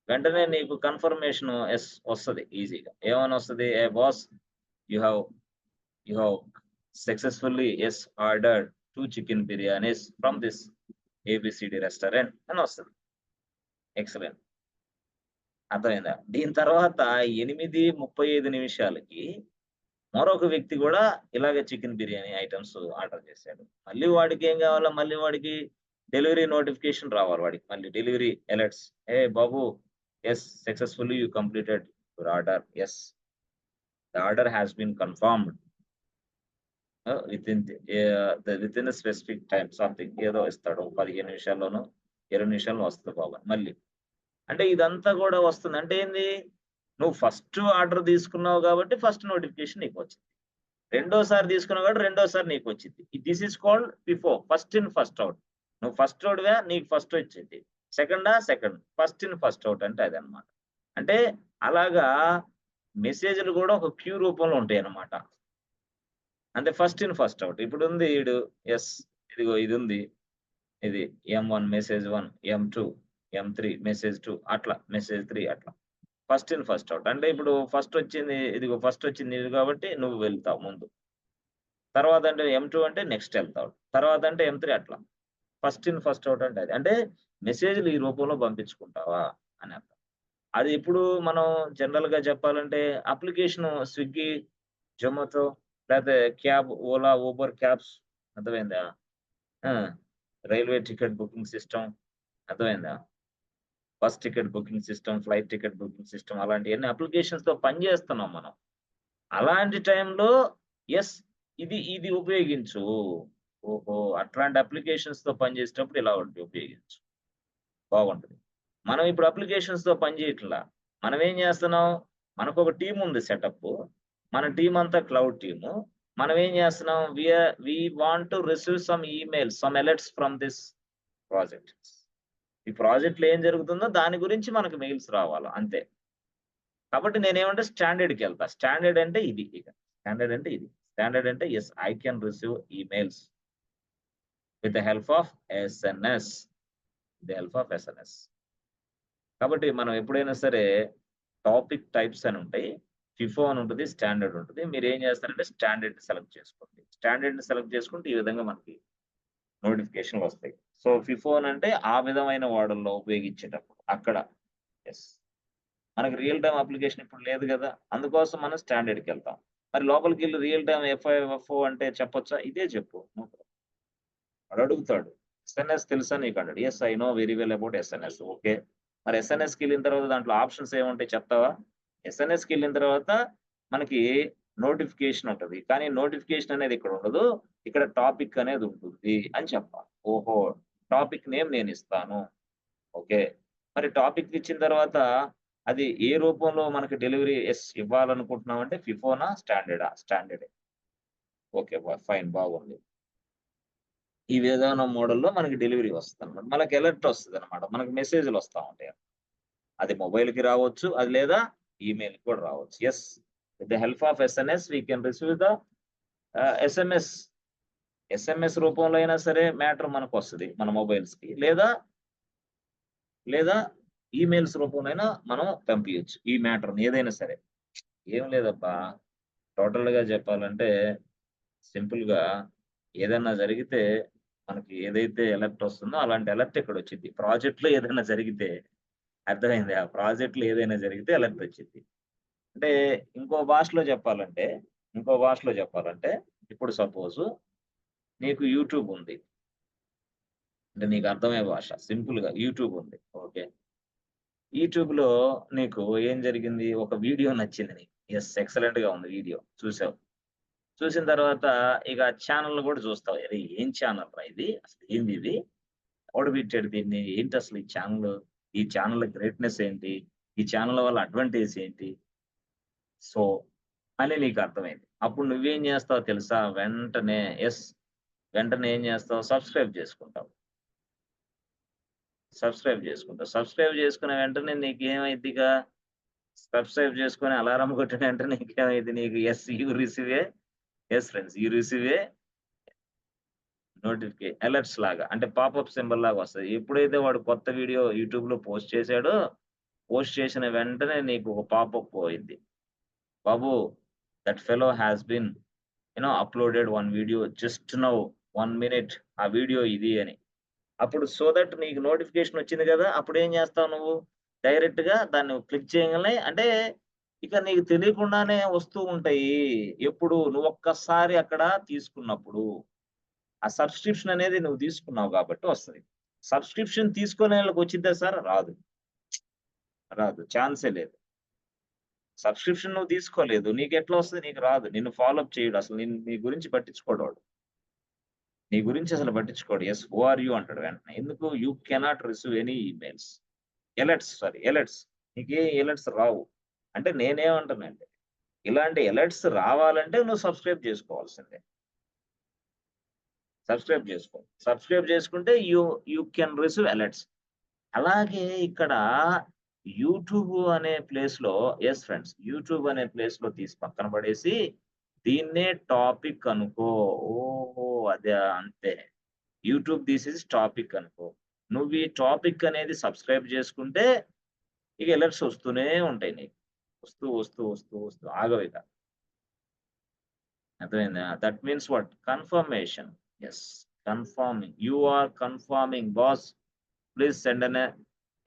వెంటనే నీకు కన్ఫర్మేషన్ యెస్ వస్తది ఈజీగా. ఏమని వస్తది? "Hey boss you have successfully ordered 2 chicken biryanis from this ABCD restaurant" అని వస్తది. ఎక్సలెంట్. అర్థమైందా? దీని తర్వాత 8:35 నిమిషాలకి మరొక వ్యక్తి గూడా ఇలాగే చికెన్ బిర్యానీ ఐటెమ్స్ ఆర్డర్ చేశాడు. మళ్ళీ వాడికేం గావాలా? మళ్ళీ వాడికి డెలివరీ నోటిఫికేషన్ రావాలి వాడికి. మళ్ళీ డెలివరీ అలర్ట్స్. "ఏ బాబు successfully you completed your order. The order has been confirmed within the specific time" something ఏదో ఇస్తాడు. 15 నిమిషాల్లోనో, 20 నిమిషాల్లో వస్తది బాబు అని మళ్ళీ. అంటే ఇదంతా గూడా వస్తుంది. అంటే ఏంది? నువ్వు ఫస్ట్ ఆర్డర్ తీసుకున్నావు గాబట్టి ఫస్ట్ నోటిఫికేషన్ నీకొచ్చింది. రెండోసారి తీసుకున్నావు కాబట్టి రెండోసారి నీకొచ్చిద్ది. This is called FIFO. First in first out. నువ్వు ఫస్టోడివా నీకు ఫస్ట్ వచ్చిద్ది. Second. First in first out అంటే అదనమాట. అంటే అలాగా మెసేజ్‌లు గూడా ఒక క్యూ రూపంలో ఉంటాయన్నమాట. అంటే ఫస్ట్ ఇన్ ఫస్ట్ ఔట్. ఇప్పుడుంది ఈడు ఇదిగో ఇదుంది. ఇది M1 message 1, M2, M3 message 2 అట్లా మెసేజ్ 3 అట్లా. First in first out. అంటే ఇప్పుడు ఫస్ట్ వచ్చింది నీది కాబట్టి నువ్వు వెళ్తావు ముందు. తర్వాత అంటే M2 అంటే నెక్స్ట్ ఎళ్తావు. తర్వాత అంటే M3 అట్లా. ఫస్ట్ ఇన్ ఫస్ట్ ఔట్ అంటే అది. అంటే మెసేజ్‌లు ఈ రూపంలో పంపించుకుంటావా అని అర్థం. అది ఎప్పుడు మనం జనరల్‌గా చెప్పాలంటే అప్లికేషను స్విగ్గీ, జొమాటో లేతే క్యాబ్, ఓలా, ఊబర్ క్యాబ్స్ అర్థమైందా? ఆ! రైల్వే టికెట్ బుకింగ్ సిస్టమ్ అర్థమైందా? Bus ticket booking system, flight ticket booking system అలాంటియన్ని అప్లికేషన్స్‌తో పని చేస్తున్నాం మనం. అలాంటి టైంలో యెస్. ఇది ఉపయోగించు. ఓహో! అట్లాంటి అప్లికేషన్స్‌తో పనిచేసేటప్పుడు ఇలా ఉపయోగించు. బాగుంటది. మనం ఇప్పుడు అప్లికేషన్స్‌తో పని చేయట్లా. మనం ఏం చేస్తున్నాం? మనకొక టీమ్ ఉంది సెటప్పు. మన టీమ్ అంతా క్లౌడ్ టీము. మనం ఏం చేస్తున్నాం? We want to receive some emails, some alerts from this project. ఈ ప్రాజెక్ట్‌లో ఏం జరుగుతుందో దాని గురించి మనకు మెయిల్స్ రావాల అంతే. కాబట్టి నేనేమంటే స్టాండర్డ్‌కెళ్తా. స్టాండర్డ్ అంటే ఇది ఇక. స్టాండర్డ్ అంటే ఇది. స్టాండర్డ్ అంటే yes I can receive emails with the help of SNS. కాబట్టి మనం ఎప్పుడైనా సరే టాపిక్ టైప్స్ అని ఉంటాయి. ఫిఫో అని ఉంటది. స్టాండర్డ్ ఉంటది. మీరేం చేస్తారంటే స్టాండర్డ్‌ని సెలెక్ట్ చేసుకోండి. స్టాండర్డ్‌ని సెలెక్ట్ చేసుకుంటే ఈ విధంగా మనకి నోటిఫికేషన్‌లొస్తాయి. సో, ఫిఫో అనంటే ఆ విధమైన వాడల్లో ఉపయోగించేటప్పుడు అక్కడ. యెస్. మనకి రియల్ టైమ్ అప్లికేషన్ ఇప్పుడు లేదు గదా! అందుకోసం మనం స్టాండర్డ్‌కెళ్తాం. మరి లోపలికెళ్ళి రియల్ టైమ్ ఎఫ్ఓ అంటే చెప్పొచ్చా? ఇదే చెప్పు. No problem. వాడడుగుతాడు. ఎస్ఎన్ఎస్ తెలుసా నీకంటాడు. Yes I know very well about SNS. Okay. మరి ఎస్ఎన్ఎస్‌కెళ్ళిన తర్వాత దాంట్లో ఆప్షన్స్ ఏముంటాయి చెప్తావా? ఎస్ఎన్ఎస్‌కెళ్ళిన తర్వాత మనకి నోటిఫికేషన్ ఉంటది. కానీ నోటిఫికేషన్ అనేది ఇక్కడ ఉండదు. ఇక్కడ టాపిక్ అనేది ఉంటుంది అని చెప్పాలి. ఓహో! టాపిక్ నేమ్ నేనిస్తాను. ఓకే. మరి టాపిక్ ఇచ్చిన తర్వాత అది ఏ రూపంలో మనకి డెలివరీ ఇవ్వాలనుకుంటున్నామంటే ఫిఫోనా? స్టాండర్డా? స్టాండర్డే. ఓకే. ఫైన్ బాగుంది. ఈ విధానం మోడల్‌లో మనకి డెలివరీ వస్తదనమాట. మనకి అలర్ట్ వస్తదనమాట. మనకు మెసేజ్‌లు వస్తా ఉంటాయి. అది మొబైల్‌కి రావచ్చు. అది లేదా ఈమెయిల్‌కి కూడా రావచ్చు. Yes. With the help of SNS we can receive the SMS. SMS రూపంలో అయినా సరే మ్యాటర్ మనకొస్తది. మన మొబైల్స్‌కి. లేదా ఈమెయిల్స్ రూపంలో అయినా మనం పంపియొచ్చు. ఈ మ్యాటర్‌ని ఏదైనా సరే. ఏం లేదబ్బా! టోటల్‌గా చెప్పాలంటే సింపుల్‌గా ఏదన్నా జరిగితే మనకి ఏదైతే అలర్ట్ వస్తుందో అలాంటి అలర్ట్ ఇక్కడొచ్చిద్ది. ప్రాజెక్ట్‌లో ఏదైనా జరిగితే అర్థమైందా? ప్రాజెక్ట్‌లో ఏదైనా జరిగితే అలర్ట్ వచ్చిద్ది. అంటే ఇంకో భాషలో చెప్పాలంటే ఇప్పుడు సపోజు నీకు యూట్యూబ్ ఉంది. అంటే నీకు అర్థమయ్యే భాష సింపుల్‌గా యూట్యూబ్ ఉంది. ఓకే. యూట్యూబ్‌లో నీకు ఏం జరిగింది? ఒక వీడియో నచ్చింది నీకు. యెస్. ఎక్సలెంట్‌గా ఉంది వీడియో. చూసావు. చూసిన తర్వాత ఇక ఛానెల్‌లు కూడా చూస్తావు. అరే! ఏం ఛానెల్‌రా ఇది? అసలు ఏందిది? ఎవడు పెట్టాడు దీన్ని? ఏంటసలు ఈ ఛానెలు? ఈ ఛానెల్ గ్రేట్‌నెస్ ఏంటి? ఈ ఛానెల్ వల్ల అడ్వాంటేజ్ ఏంటి? సో, అని నీకు అర్థమైంది. అప్పుడు నువ్వేం చేస్తావో తెలుసా? వెంటనే ఏం చేస్తావు? సబ్స్క్రైబ్ చేసుకున్న వెంటనే నీకేమైద్దిగ? సబ్స్క్రైబ్ చేసుకొని అలారం కొట్టిన వెంటనే నీకేమైద్ది? నీకు friends. You receive a alerts లాగా. అంటే పాపప్ సింబల్ లాగా వస్తది. ఎప్పుడైతే వాడు కొత్త వీడియో యూట్యూబ్‌లో పోస్ట్ చేసాడో, పోస్ట్ చేసిన వెంటనే నీకు ఒక పాపప్ పోయిద్ది. బాబు that fellow has been uploaded one video just now 1 minute ఆ వీడియో ఇది అని. అప్పుడు సో దట్ నీకు నోటిఫికేషన్ వచ్చింది గదా! అప్పుడేం జేస్తావు నువ్వు? డైరెక్ట్‌గా దాన్ని క్లిక్ చేయంగానే అంటే ఇక నీకు తెలియకుండానే వస్తూ ఉంటాయి. ఎప్పుడు నువ్వొక్కసారి అక్కడ తీసుకున్నప్పుడు. ఆ సబ్స్క్రిప్షన్ అనేది నువ్వు తీసుకున్నావు గాబట్టి వస్తది. సబ్స్క్రిప్షన్ తీసుకోనోళ్ళకి వచ్చిద్దా సార్? రాదు. రాదు. ఛాన్సే లేదు. సబ్స్క్రిప్షన్ నువ్వు తీసుకోలేదు. నీకెట్లా వస్తది? నీకు రాదు. నిన్ను ఫాలో అప్ చేయడు. అసలు నీ గురించి పట్టించుకోడు వాడు. నీ గురించి అసలు పట్టించుకోడు. యెస్. హూ ఆర్ యూ అంటాడు వెంటనే. ఎందుకు? You cannot receive any emails. Alerts. నీకే అలర్ట్స్ రావు. అంటే నేనేమంటానంటే, ఇలాంటి అలర్ట్స్ రావాలంటే నువ్వు సబ్స్క్రైబ్ చేసుకోవాల్సిందే. సబ్స్క్రైబ్ చేసుకుంటే యూ కెన్ రిసీవ్ అలర్ట్స్. అలాగే ఇక్కడ యూట్యూబ్ అనే ప్లేస్‌లో యెస్ ఫ్రెండ్స్. యూట్యూబ్ అనే ప్లేస్‌లో తీసి పక్కన పడేసి, దీన్నే టాపిక్ అనుకో. ఓహో! అదా! అంతే. యూట్యూబ్ థిస్ టాపిక్ అనుకో. నువ్వు ఈ టాపిక్ అనేది సబ్స్క్రైబ్ చేసుకుంటే, ఇక అలర్ట్స్ వస్తూనే ఉంటాయి నీకు. వస్తూ ఆగవిక. అర్థమైందా? That means what? Confirmation. Yes. Confirming. You are confirming boss. Please send an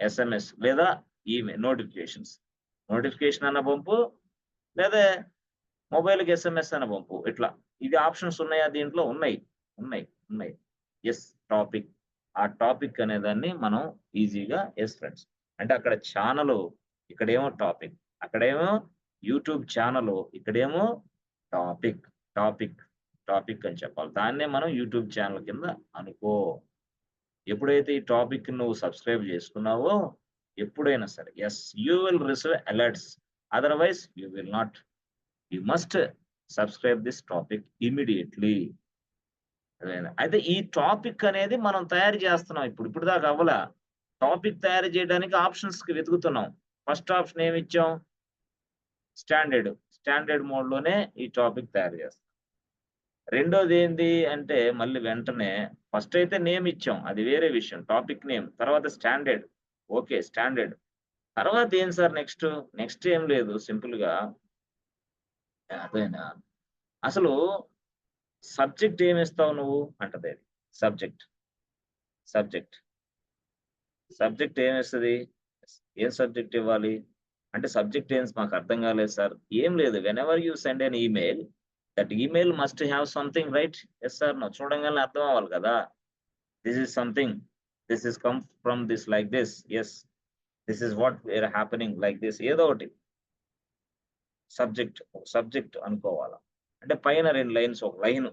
SMS లేదా నోటిఫికేషన్స్. నోటిఫికేషన్ అన్న పంపు లేదా మొబైల్‌కి ఎస్ఎంఎస్ అన్న పంపు. ఇట్లా. ఇది ఆప్షన్స్ ఉన్నాయా దీంట్లో? ఉన్నాయి. యెస్. టాపిక్. ఆ టాపిక్ అనేదాన్ని మనం ఈజీగా యెస్ ఫ్రెండ్స్. అంటే అక్కడ ఛానెలు, ఇక్కడేమో టాపిక్. అక్కడేమో యూట్యూబ్ ఛానెలు, ఇక్కడేమో టాపిక్. టాపిక్. టాపిక్ అని చెప్పాలి. దాన్నే మనం యూట్యూబ్ ఛానెల్ కింద అనుకో. ఎప్పుడైతే ఈ టాపిక్‌ని నువ్వు సబ్స్క్రైబ్ చేసుకున్నావో, ఎప్పుడైనా సరే yes. You will receive alerts. Otherwise you will not. You must subscribe this topic immediately. అదేనా. అయితే ఈ టాపిక్ అనేది మనం తయారు చేస్తున్నాం ఇప్పుడు. ఇప్పటిదాకా అవ్వలా. టాపిక్ తయారు చేయడానికి ఆప్షన్స్‌కి వెతుకుతున్నాం. ఫస్ట్ ఆప్షన్ ఏమిచ్చాం? స్టాండర్డ్ మోడ్‌లోనే ఈ టాపిక్ తయారు చేస్తాం. రెండోదేంది అంటే మళ్ళీ వెంటనే ఫస్ట్ అయితే నేమ్ ఇచ్చాం. అది వేరే విషయం. Topic name. తర్వాత స్టాండర్డ్. ఓకే. స్టాండర్డ్. తర్వాత ఏం సార్ నెక్స్ట్? నెక్స్ట్ ఏం లేదు సింపుల్‌గా అదేనా. అసలు సబ్జెక్ట్ ఏమిస్తావు నువ్వు? అంటదది. సబ్జెక్ట్. సబ్జెక్ట్. సబ్జెక్ట్ ఏమిస్తది? ఏం సబ్జెక్ట్ ఇవ్వాలి? అంటే సబ్జెక్ట్ మాకర్థం కాలేదు సార్. ఏం లేదు. Whenever you send an email, that email must have something right? Yes or no? చూడంగానే అర్థం అవ్వాలి కదా! This is something. This is come from this like this. Yes. This is what were happening like this. ఏదో ఒకటి. Subject అనుకోవాలా. అంటే పైన 2 lines, ఒక లైన్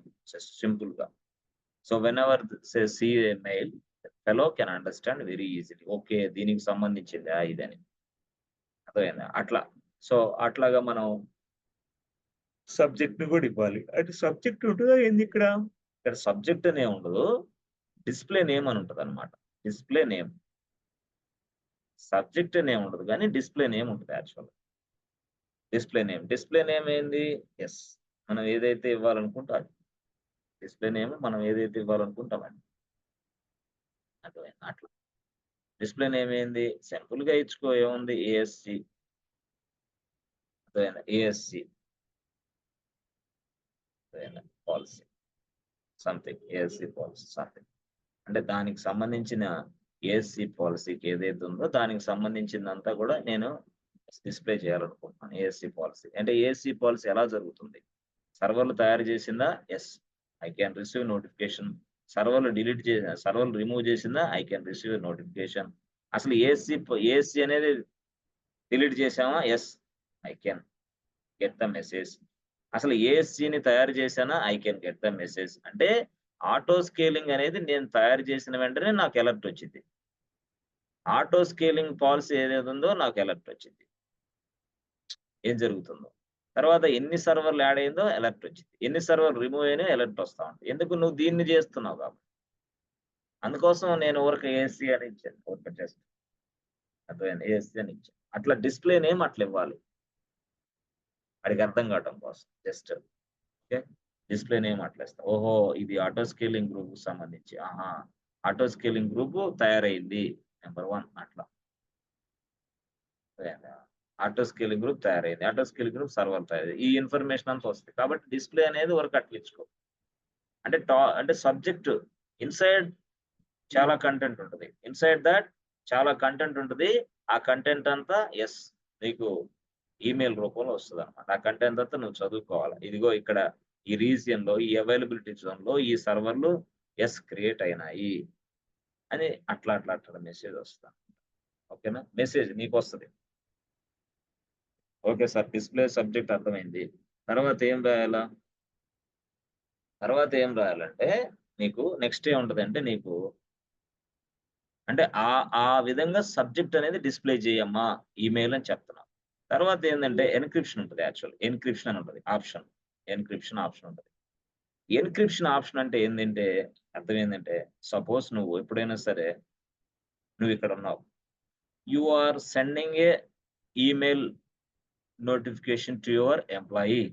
సింపుల్ గా. So whenever see a mail, fellow can understand very easily. Okay, దీనికి సంబంధించిందా ఇదని, అర్థమైందా? అట్లా. సో అట్లాగా మనం సబ్జెక్ట్ కూడా ఇవ్వాలి. అంటే సబ్జెక్ట్ ఉంటుందా ఏంది ఇక్కడ? ఇక్కడ సబ్జెక్ట్ అనే ఉండదు, డిస్ప్లే నేమ్ అని ఉంటుంది అనమాట. డిస్ప్లే నేమ్, సబ్జెక్ట్ నేమ్ ఉండదు కానీ డిస్ప్లే నేమ్ ఉంటుంది యాక్చువల్. డిస్ప్లే నేమ్ ఏంది? ఎస్, మనం ఏదైతే ఇవ్వాలనుకుంటే అది డిస్ప్లే నేమ్, మనం ఏదైతే ఇవ్వాలనుకుంటామండి. అర్థమైందా? అట్లా డిస్ప్లే నేమ్ ఏంది? సింపుల్ గా ఇచ్చుకో, ఏముంది, ఏఎస్సి. అర్థమైందా? ASC policy something, ASC policy something. అంటే దానికి సంబంధించిన ఏఎస్సి పాలసీకి ఏదైతే ఉందో దానికి సంబంధించిందంతా కూడా నేను డిస్ప్లే చేయాలనుకుంటున్నాను. ఏఎస్సి పాలసీ అంటే ఏఎస్సి పాలసీ ఎలా జరుగుతుంది? సర్వర్లు తయారు చేసిందా? Yes, I can receive notification. సర్వర్లు డిలీట్ చేసిన, సర్వర్లు రిమూవ్ చేసిందా? I can receive notification. అసలు ఏఎస్సి అనేది డిలీట్ చేసామా? Yes, I can get the message. అసలు ఏఎస్సిని తయారు చేశానా? I can get the message. అంటే ఆటో స్కేలింగ్ అనేది నేను తయారు చేసిన వెంటనే నాకు అలర్ట్ వచ్చింది. ఆటో స్కేలింగ్ పాలసీ ఏదైతే ఉందో నాకు అలర్ట్ వచ్చింది, ఏం జరుగుతుందో. తర్వాత ఎన్ని సర్వర్లు యాడ్ అయిందో అలర్ట్ వచ్చింది, ఎన్ని సర్వర్లు రిమూవ్ అయినా అలర్ట్ వస్తా ఉంటుంది. ఎందుకు? నువ్వు దీన్ని చేస్తున్నావు కాబట్టి. అందుకోసం నేను ఊరికి ఏఎస్సి అని ఇచ్చాను, ఊరికి జస్ట్ అర్థమైంది, ఏఎస్సి అని ఇచ్చాను. అట్లా డిస్ప్లే నేమ్ అట్లా ఇవ్వాలి, వాడికి అర్థం కావడం కోసం జస్ట్. ఓకే, డిస్ప్లే నేమ్ అట్లా ఇస్తా. ఓహో, ఇది ఆటో స్కేలింగ్ గ్రూప్ సంబంధించి, ఆహా, ఆటో స్కేలింగ్ గ్రూప్ తయారైంది నెంబర్ 1 అట్లా. ఆటో స్కేలింగ్ గ్రూప్ తయారైంది, ఆటో స్కేలింగ్ గ్రూప్ సర్వర్ తయారైంది, ఈ ఇన్ఫర్మేషన్ అంతా వస్తుంది. కాబట్టి డిస్ప్లే అనేది వరకు అట్లా ఇచ్చుకో. అంటే సబ్జెక్ట్ ఇన్సైడ్ చాలా కంటెంట్ ఉంటుంది, ఇన్సైడ్ దట్ చాలా కంటెంట్ ఉంటుంది. ఆ కంటెంట్ అంతా ఎస్ నీకు ఈమెయిల్ రూపంలో వస్తుంది అనమాట. ఆ కంటెంట్ అంతా నువ్వు చదువుకోవాలి. ఇదిగో ఇక్కడ ఈ రీజియన్ లో, ఈ అవైలబిలిటీ జోన్ లో ఈ సర్వర్లు ఎస్ క్రియేట్ అయినాయి అని అట్లా మెసేజ్ వస్తుంది. ఓకేనా? మెసేజ్ నీకు వస్తుంది. ఓకే సార్, డిస్ప్లే సబ్జెక్ట్ అర్థమైంది. తర్వాత ఏం రాయాలంటే నీకు నెక్స్ట్ ఏముంటదంటే నీకు అంటే ఆ విధంగా సబ్జెక్ట్ అనేది డిస్ప్లే చేయమ్మా ఈమెయిల్ అని చెప్తున్నా. తర్వాత ఏంటంటే ఎన్క్రిప్షన్ ఉంటుంది, యాక్చువల్ ఎన్క్రిప్షన్ అని ఉంటుంది ఆప్షన్. ఎన్క్రిప్షన్ ఆప్షన్ ఉంటుంది. ఎన్క్రిప్షన్ ఆప్షన్ అంటే ఏంటంటే అర్థం ఏంటంటే, సపోజ్ నువ్వు ఎప్పుడైనా సరే నువ్వు ఇక్కడ ఉన్నావు, you are sending a email notification to your employee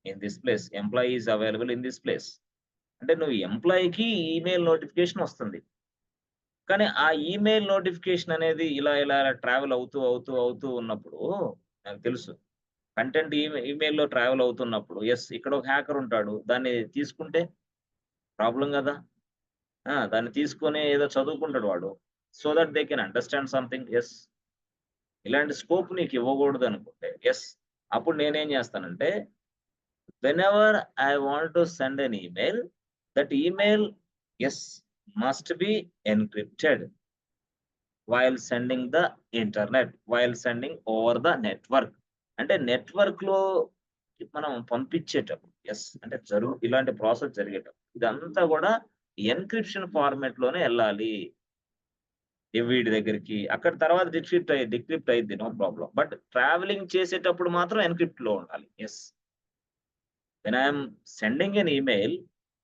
in this place. Employee is available in this place. అంటే నువ్వు ఎంప్లాయీకి ఈమెయిల్ నోటిఫికేషన్ వస్తుంది, కానీ ఆ ఈమెయిల్ నోటిఫికేషన్ అనేది ఇలా ట్రావెల్ అవుతూ ఉన్నప్పుడు, నాకు తెలుసు కంటెంట్ ఈమెయిల్‌లో ట్రావెల్ అవుతున్నప్పుడు ఇక్కడ ఒక హ్యాకర్ ఉంటాడు. దాన్ని తీసుకుంటే ప్రాబ్లమ్ గదా! దాన్ని తీసుకొని ఏదో చదువుకుంటాడు వాడు. So that they can understand something. ఇలాంటి స్కోప్ నీకు ఇవ్వకూడదనుకుంటే అప్పుడు నేనేం చేస్తానంటే, whenever I want to send an email, that email must be encrypted while sending the internet, while sending over the network. అంటే నెట్వర్క్‌లో మనం పంపించేటప్పుడు అంటే ఇలాంటి ప్రాసెస్ జరిగేటప్పుడు ఇదంతా కూడా ఎన్క్రిప్షన్ ఫార్మాట్ లోనే వెళ్ళాలి వీడి దగ్గరికి. అక్కడ తర్వాత డిక్రిప్ట్ అయ్యిద్ది, నో ప్రాబ్లం. బట్ ట్రావెలింగ్ చేసేటప్పుడు మాత్రం ఎన్క్రిప్ట్ లో ఉండాలి. When I'm sending an email,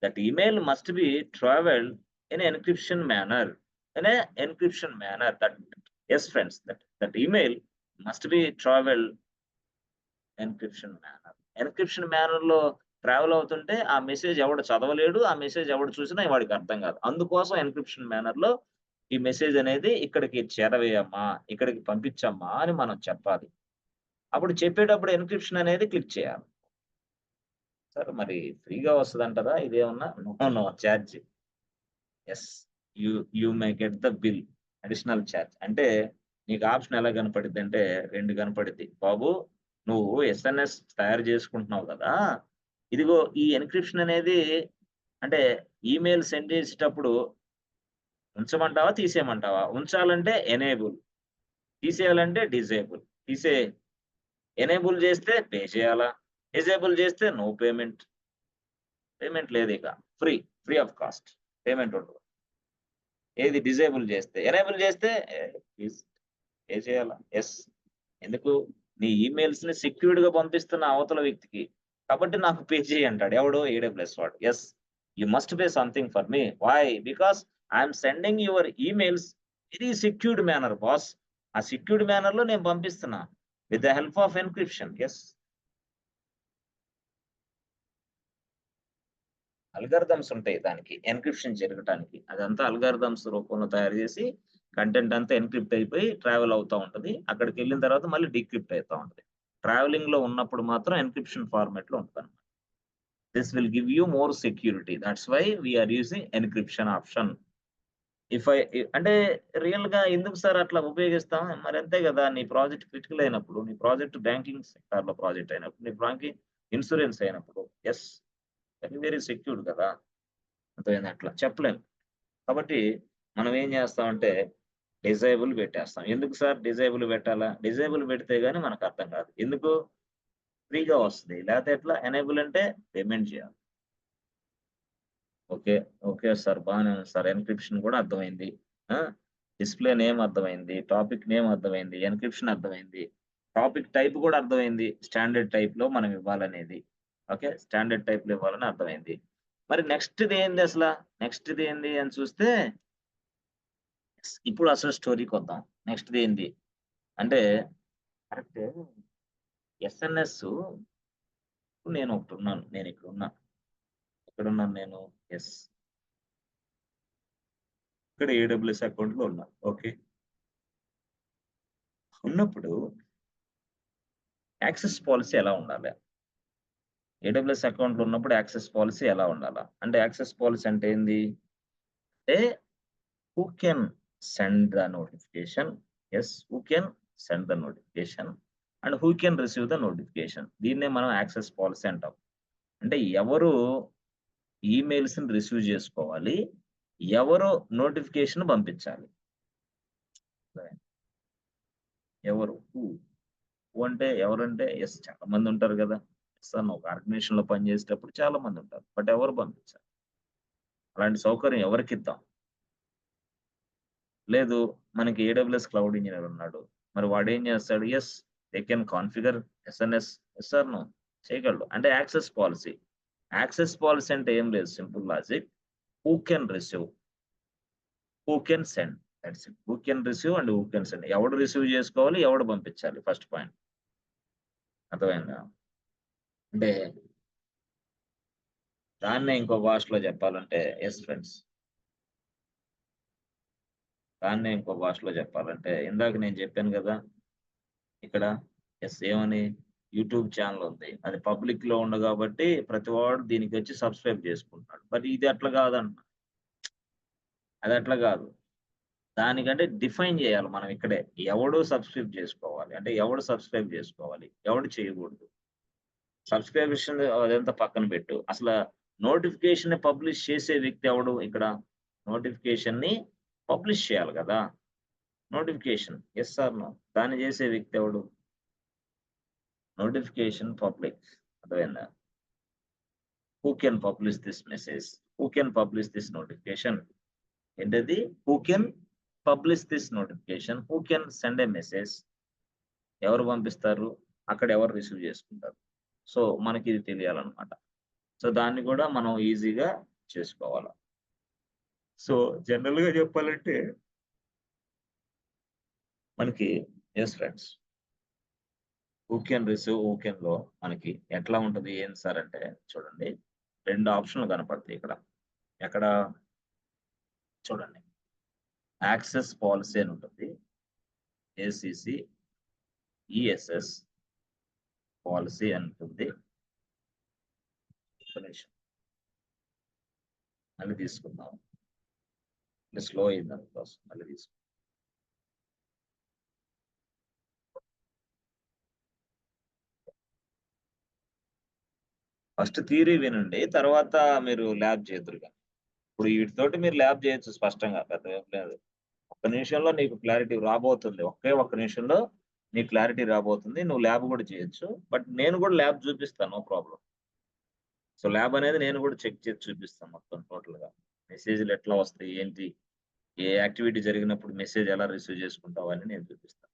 that email must be traveled in encryption manner. That friends, that email must be traveled encryption manner లో ట్రావెల్ అవుతుంటే ఆ మెసేజ్ ఎవడు చదవలేడు, ఆ మెసేజ్ ఎవడు చూసినా వాడికి అర్థం కాదు. అందుకోసం ఎన్క్రిప్షన్ మేనర్ లో ఈ మెసేజ్ అనేది ఇక్కడికి చేరవేయమ్మా, ఇక్కడికి పంపించమ్మా అని మనం చెప్పాలి. అప్పుడు చెప్పేటప్పుడు ఎన్క్రిప్షన్ అనేది క్లిక్ చేయాలి. సార్ మరి ఫ్రీగా వస్తుందంటారా ఇదేమన్నా? No charge. You may get the bill, additional charge. అంటే నీకు ఆప్షన్ ఎలా కనపడిద్ది అంటే 2 కనపడిద్ది. బాబు నువ్వు ఎస్ఎన్ఎస్ తయారు చేసుకుంటున్నావు కదా, ఇదిగో ఈ ఎన్క్రిప్షన్ అనేది అంటే ఈమెయిల్ సెండ్ చేసేటప్పుడు ఉంచమంటావా, తీసేయమంటావా? ఉంచాలంటే ఎనేబుల్, తీసేయాలంటే డిజేబుల్. ఎనేబుల్ చేస్తే పే చేయాలా, డిజేబుల్ చేస్తే నో పేమెంట్. పేమెంట్ లేదు, ఇక ఫ్రీ ఆఫ్ కాస్ట్, పేమెంట్ ఉండదు. ఏది డిజేబుల్ చేస్తే, ఎనేబుల్ చేస్తే ప్లీజ్ పే చేయాలా. ఎస్, ఎందుకు? నీ ఈమెయిల్స్ ని సెక్యూర్డ్ గా పంపిస్తున్న అవతల వ్యక్తికి, కాబట్టి నాకు పే చేయి అంటాడు. ఎవడు? AWS వాడు. Yes, you must pay something for me. Why? Because I'm sending your emails very secured manner boss. ఆ సెక్యూర్డ్ మేనర్ లో నేను పంపిస్తున్నా with the help of encryption. Yes, algorithms ఉంటాయి దానికి ఎన్క్రిప్షన్ జరగటానికి. అదంతా అల్గారిథమ్స్ రూపంలో తయారు చేసి కంటెంట్ అంతా ఎన్క్రిప్ట్ అయిపోయి ట్రావెల్ అవుతా ఉంటది. అక్కడికి వెళ్ళిన తర్వాత మళ్ళీ డిక్రిప్ట్ అవుతా ఉంటది. ట్రావెలింగ్ లో ఉన్నప్పుడు మాత్రం ఎన్క్రిప్షన్ ఫార్మాట్ లో ఉంటుంది. This will give you more security. That's why we're using encryption option. అంటే రియల్ గా ఎందుకు సార్ అట్లా ఉపయోగిస్తాం? మరి అంతే కదా, నీ ప్రాజెక్ట్ క్రిటికల్ అయినప్పుడు, నీ ప్రాజెక్ట్ బ్యాంకింగ్ సెక్టార్ లో ప్రాజెక్ట్ అయినప్పుడు, నీ బ్యాంకింగ్ ఇన్సూరెన్స్ అయినప్పుడు, ఎస్, వెరీ సెక్యూర్డ్ కదా. అర్థమైంది? అట్లా చెప్పలేము. కాబట్టి మనం ఏం చేస్తామంటే డిజేబుల్ పెట్టేస్తాం. ఎందుకు సార్ డిజేబుల్ పెట్టాలా? డిజేబుల్ పెడితే గానీ మనకు అర్థం కాదు. ఎందుకు? ఫ్రీగా వస్తుంది. లేకపోతే ఎట్లా? ఎనేబుల్ అంటే పేమెంట్ చేయాలి. ఓకే, ఓకే సార్, బాగానే ఉంది సార్. ఎన్క్రిప్షన్ కూడా అర్థమైంది, డిస్ప్లే నేమ్ అర్థమైంది, టాపిక్ నేమ్ అర్థమైంది, ఎన్క్రిప్షన్ అర్థమైంది, టాపిక్ టైప్ కూడా అర్థమైంది. స్టాండర్డ్ టైప్ లో మనం ఇవ్వాలనేది. ఓకే, స్టాండర్డ్ టైప్ లో ఇవ్వాలని అర్థమైంది. మరి నెక్స్ట్ది ఏంది అసలు? నెక్స్ట్ది ఏంది అని చూస్తే ఇప్పుడు అసలు స్టోరీకి వద్దాం. నెక్స్ట్ది ఏంది అంటే కరెక్ట్ ఎస్ఎన్ఎస్. నేను ఒకటి ఉన్నాను, నేను ఇక్కడ ఉన్నా. ఎక్కడున్నాను నేను? ఎస్, ఇక్కడ AWS అకౌంట్ లో ఉన్నా. ఓకే, ఉన్నప్పుడు యాక్సెస్ పాలసీ ఎలా ఉండాలి? AWS అకౌంట్ లో ఉన్నప్పుడు యాక్సెస్ పాలసీ ఎలా ఉండాలా? అంటే యాక్సెస్ పాలసీ అంటే ఏంది అంటే who can send the notification? Yes, who can send the notification and who can receive the notification. దీన్నే మనం యాక్సెస్ పాలసీ అంటాం. అంటే ఎవరు ఈమెయిల్స్ ని రిసీవ్ చేసుకోవాలి, ఎవరు నోటిఫికేషన్ పంపించాలి. ఎవరు? హూ అంటే ఎవరంటే ఎస్, చాలా మంది ఉంటారు కదా. సార్, ఒక ఆర్గనైజేషన్ లో పనిచేసేటప్పుడు చాలా మంది ఉంటారు, బట్ ఎవరు పంపించాలి? అలాంటి సౌకర్యం ఎవరికి ఇద్దాం? లేదు, మనకి AWS క్లౌడ్ ఇంజనీర్ ఉన్నాడు, మరి వాడు ఏం చేస్తాడు? Yes, they can configure SNS. Yes sir, no చేయగలడు. అంటే యాక్సెస్ పాలసీ. యాక్సెస్ పాలసీ అంటే ఏం లేదు, simple logic. Who can receive, who can send, that's it. Who can receive and who can send. ఎవడు రిసీవ్ చేసుకోవాలి, ఎవడు పంపించాలి, ఫస్ట్ పాయింట్. అర్థమైందా? అంటే దాన్నే ఇంకో భాషలో చెప్పాలంటే, ఎస్ ఫ్రెండ్స్, దాన్నే ఇంకో భాషలో చెప్పాలంటే ఇందాక నేను చెప్పాను కదా, ఇక్కడ ఎస్ ఏమని యూట్యూబ్ ఛానల్ ఉంది, అది పబ్లిక్ లో ఉంది కాబట్టి ప్రతి వాడు దీనికి వచ్చి సబ్స్క్రైబ్ చేసుకుంటాడు. బట్ ఇది అట్లా కాదంట, అది అట్లా కాదు. దానికంటే డిఫైన్ చేయాలి మనం ఇక్కడే. ఎవడు సబ్స్క్రైబ్ చేసుకోవాలి అంటే ఎవడు సబ్స్క్రైబ్ చేసుకోవాలి, ఎవడు చేయకూడదు. సబ్స్క్రిప్షన్ అదంతా పక్కన పెట్టు. అసలు నోటిఫికేషన్ పబ్లిష్ చేసే వ్యక్తి ఎవడు? ఇక్కడ నోటిఫికేషన్ ని పబ్లిష్ చేయాలి కదా, నోటిఫికేషన్. Yes or no? దాన్ని చేసే వ్యక్తి ఎవడు? Notification public. అర్థమైందా? Who can publish this message, who can publish this notification. ఏంటది? Who can publish this notification, who can send a message. ఎవరు పంపిస్తారు, అక్కడ ఎవరు రిసీవ్ చేసుకుంటారు. సో మనకి ఇది తెలియాలన్నమాట. సో దాన్ని కూడా మనం ఈజీగా చేసుకోవాలి. సో జనరల్ గా చెప్పాలంటే మనకి yes friends, who can receive, who can లో మనకి ఎట్లా ఉంటుంది ఏం సార్ అంటే చూడండి, 2 ఆప్షన్లు కనపడతాయి ఇక్కడ. ఎక్కడ చూడండి, యాక్సెస్ పాలసీ అని ఉంటుంది, ACC ESS పాలసీ అని ఉంటుంది. మళ్ళీ తీసుకుందాం, స్లో అయింది అందుకోసం మళ్ళీ తీసుకుందాం. ఫస్ట్ థియరీ వినండి, తర్వాత మీరు ల్యాబ్ చేద్దరు. ఇప్పుడు వీటితోటి మీరు ల్యాబ్ చేయొచ్చు స్పష్టంగా, పెద్ద ఏం లేదు. ఒక్క నిమిషంలో నీకు క్లారిటీ రాబోతుంది, ఒక్క నిమిషంలో నీ క్లారిటీ రాబోతుంది. నువ్వు ల్యాబ్ కూడా చేయొచ్చు. బట్ నేను కూడా ల్యాబ్ చూపిస్తాను, నో ప్రాబ్లం. సో ల్యాబ్ అనేది నేను కూడా చెక్ చేసి చూపిస్తాను మొత్తం టోటల్గా. మెసేజ్లు ఎట్లా వస్తాయి, ఏంటి, ఏ యాక్టివిటీ జరిగినప్పుడు మెసేజ్ ఎలా రిసీవ్ చేసుకుంటావు అని నేను చూపిస్తాను.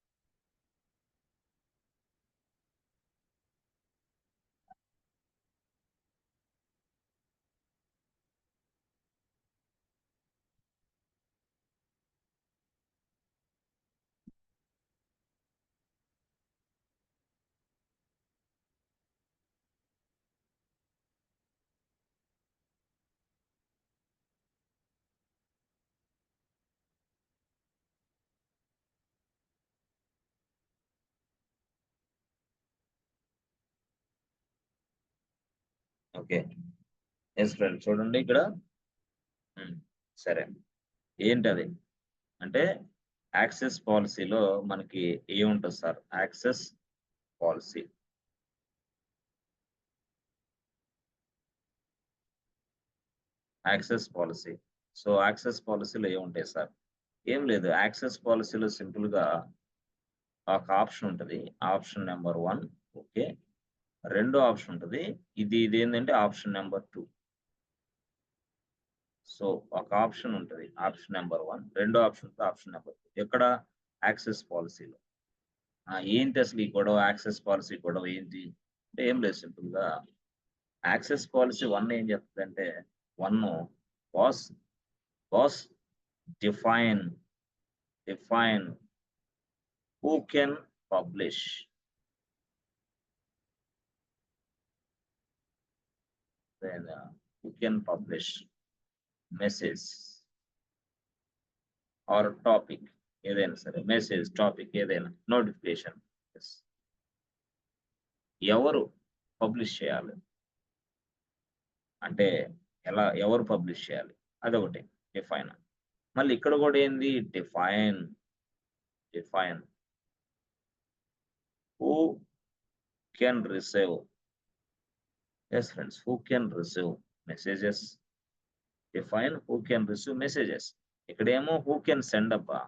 ఓకే, ఎస్ ఫ్రెండ్, చూడండి ఇక్కడ. సరే, ఏంటది అంటే యాక్సెస్ పాలసీలో మనకి ఏముంటుంది sir? Access policy, access policy. So access పాలసీలో ఏముంటాయి సార్? ఏం లేదు, యాక్సెస్ పాలసీలో సింపుల్ గా ఒక ఆప్షన్ ఉంటుంది, ఆప్షన్ నెంబర్ 1. ఓకే, రెండో ఆప్షన్ ఉంటుంది, ఇది ఏంటంటే ఆప్షన్ నెంబర్ 2. సో ఒక ఆప్షన్ ఉంటుంది, ఆప్షన్ నెంబర్ 1, రెండో ఆప్షన్ ఆప్షన్ నెంబర్ 2. ఎక్కడ? యాక్సెస్ పాలసీలో. ఏంటి అసలు ఈ గొడవ? యాక్సెస్ పాలసీ గొడవ ఏంటి అంటే ఏం లేదు, సింపుల్ గా యాక్సెస్ పాలసీ 1 ఏం చెప్తుందంటే 1 was was define who can publish, then who can publish message or topic, ఏదైనా సరే, మెసేజ్, టాపిక్, ఏదైనా నోటిఫికేషన్, ఎవరు పబ్లిష్ చేయాలి అంటే ఎలా, ఎవరు పబ్లిష్ చేయాలి, అదొకటి డిఫైన్. మళ్ళీ ఇక్కడ కూడా ఏంది? Define who can receive, yes friends, who can receive messages, define who can receive messages. ఇక్కడేమో who can send అబ్బా,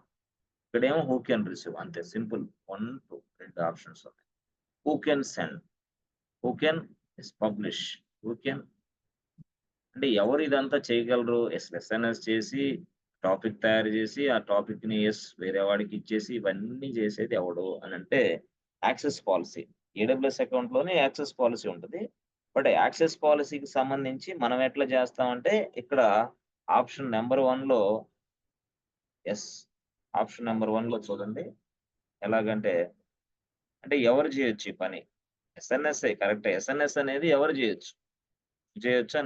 ఇక్కడేమో who can receive, అంతే సింపుల్. 1 2 రెండు ఆప్షన్స్ ఉన్నాయి. who can send, who can publish, who can అంటే ఎవరు ఇదంతా చేయగలరు? ఎస్ఎన్ఎస్ చేసి టాపిక్ తయారు చేసి ఆ టాపిక్ ని వేరే వాడికి ఇచ్చేసి ఇవన్నీ చేసేది ఎవడు అని అంటే యాక్సెస్ పాలసీ. ఏడబ్ల్యూఎస్ అకౌంట్ లోనే యాక్సెస్ పాలసీ ఉంటుంది. బట్ యాక్సెస్ పాలసీకి సంబంధించి మనం ఎట్లా చేస్తామంటే ఇక్కడ ఆప్షన్ నెంబర్ 1 లో, ఆప్షన్ నెంబర్ 1 లో చూడండి ఎలాగంటే, అంటే ఎవరు చేయొచ్చు ఈ పని? SNS correct. ఎస్ఎన్ఎస్ అనేది ఎవరు చేయొచ్చు,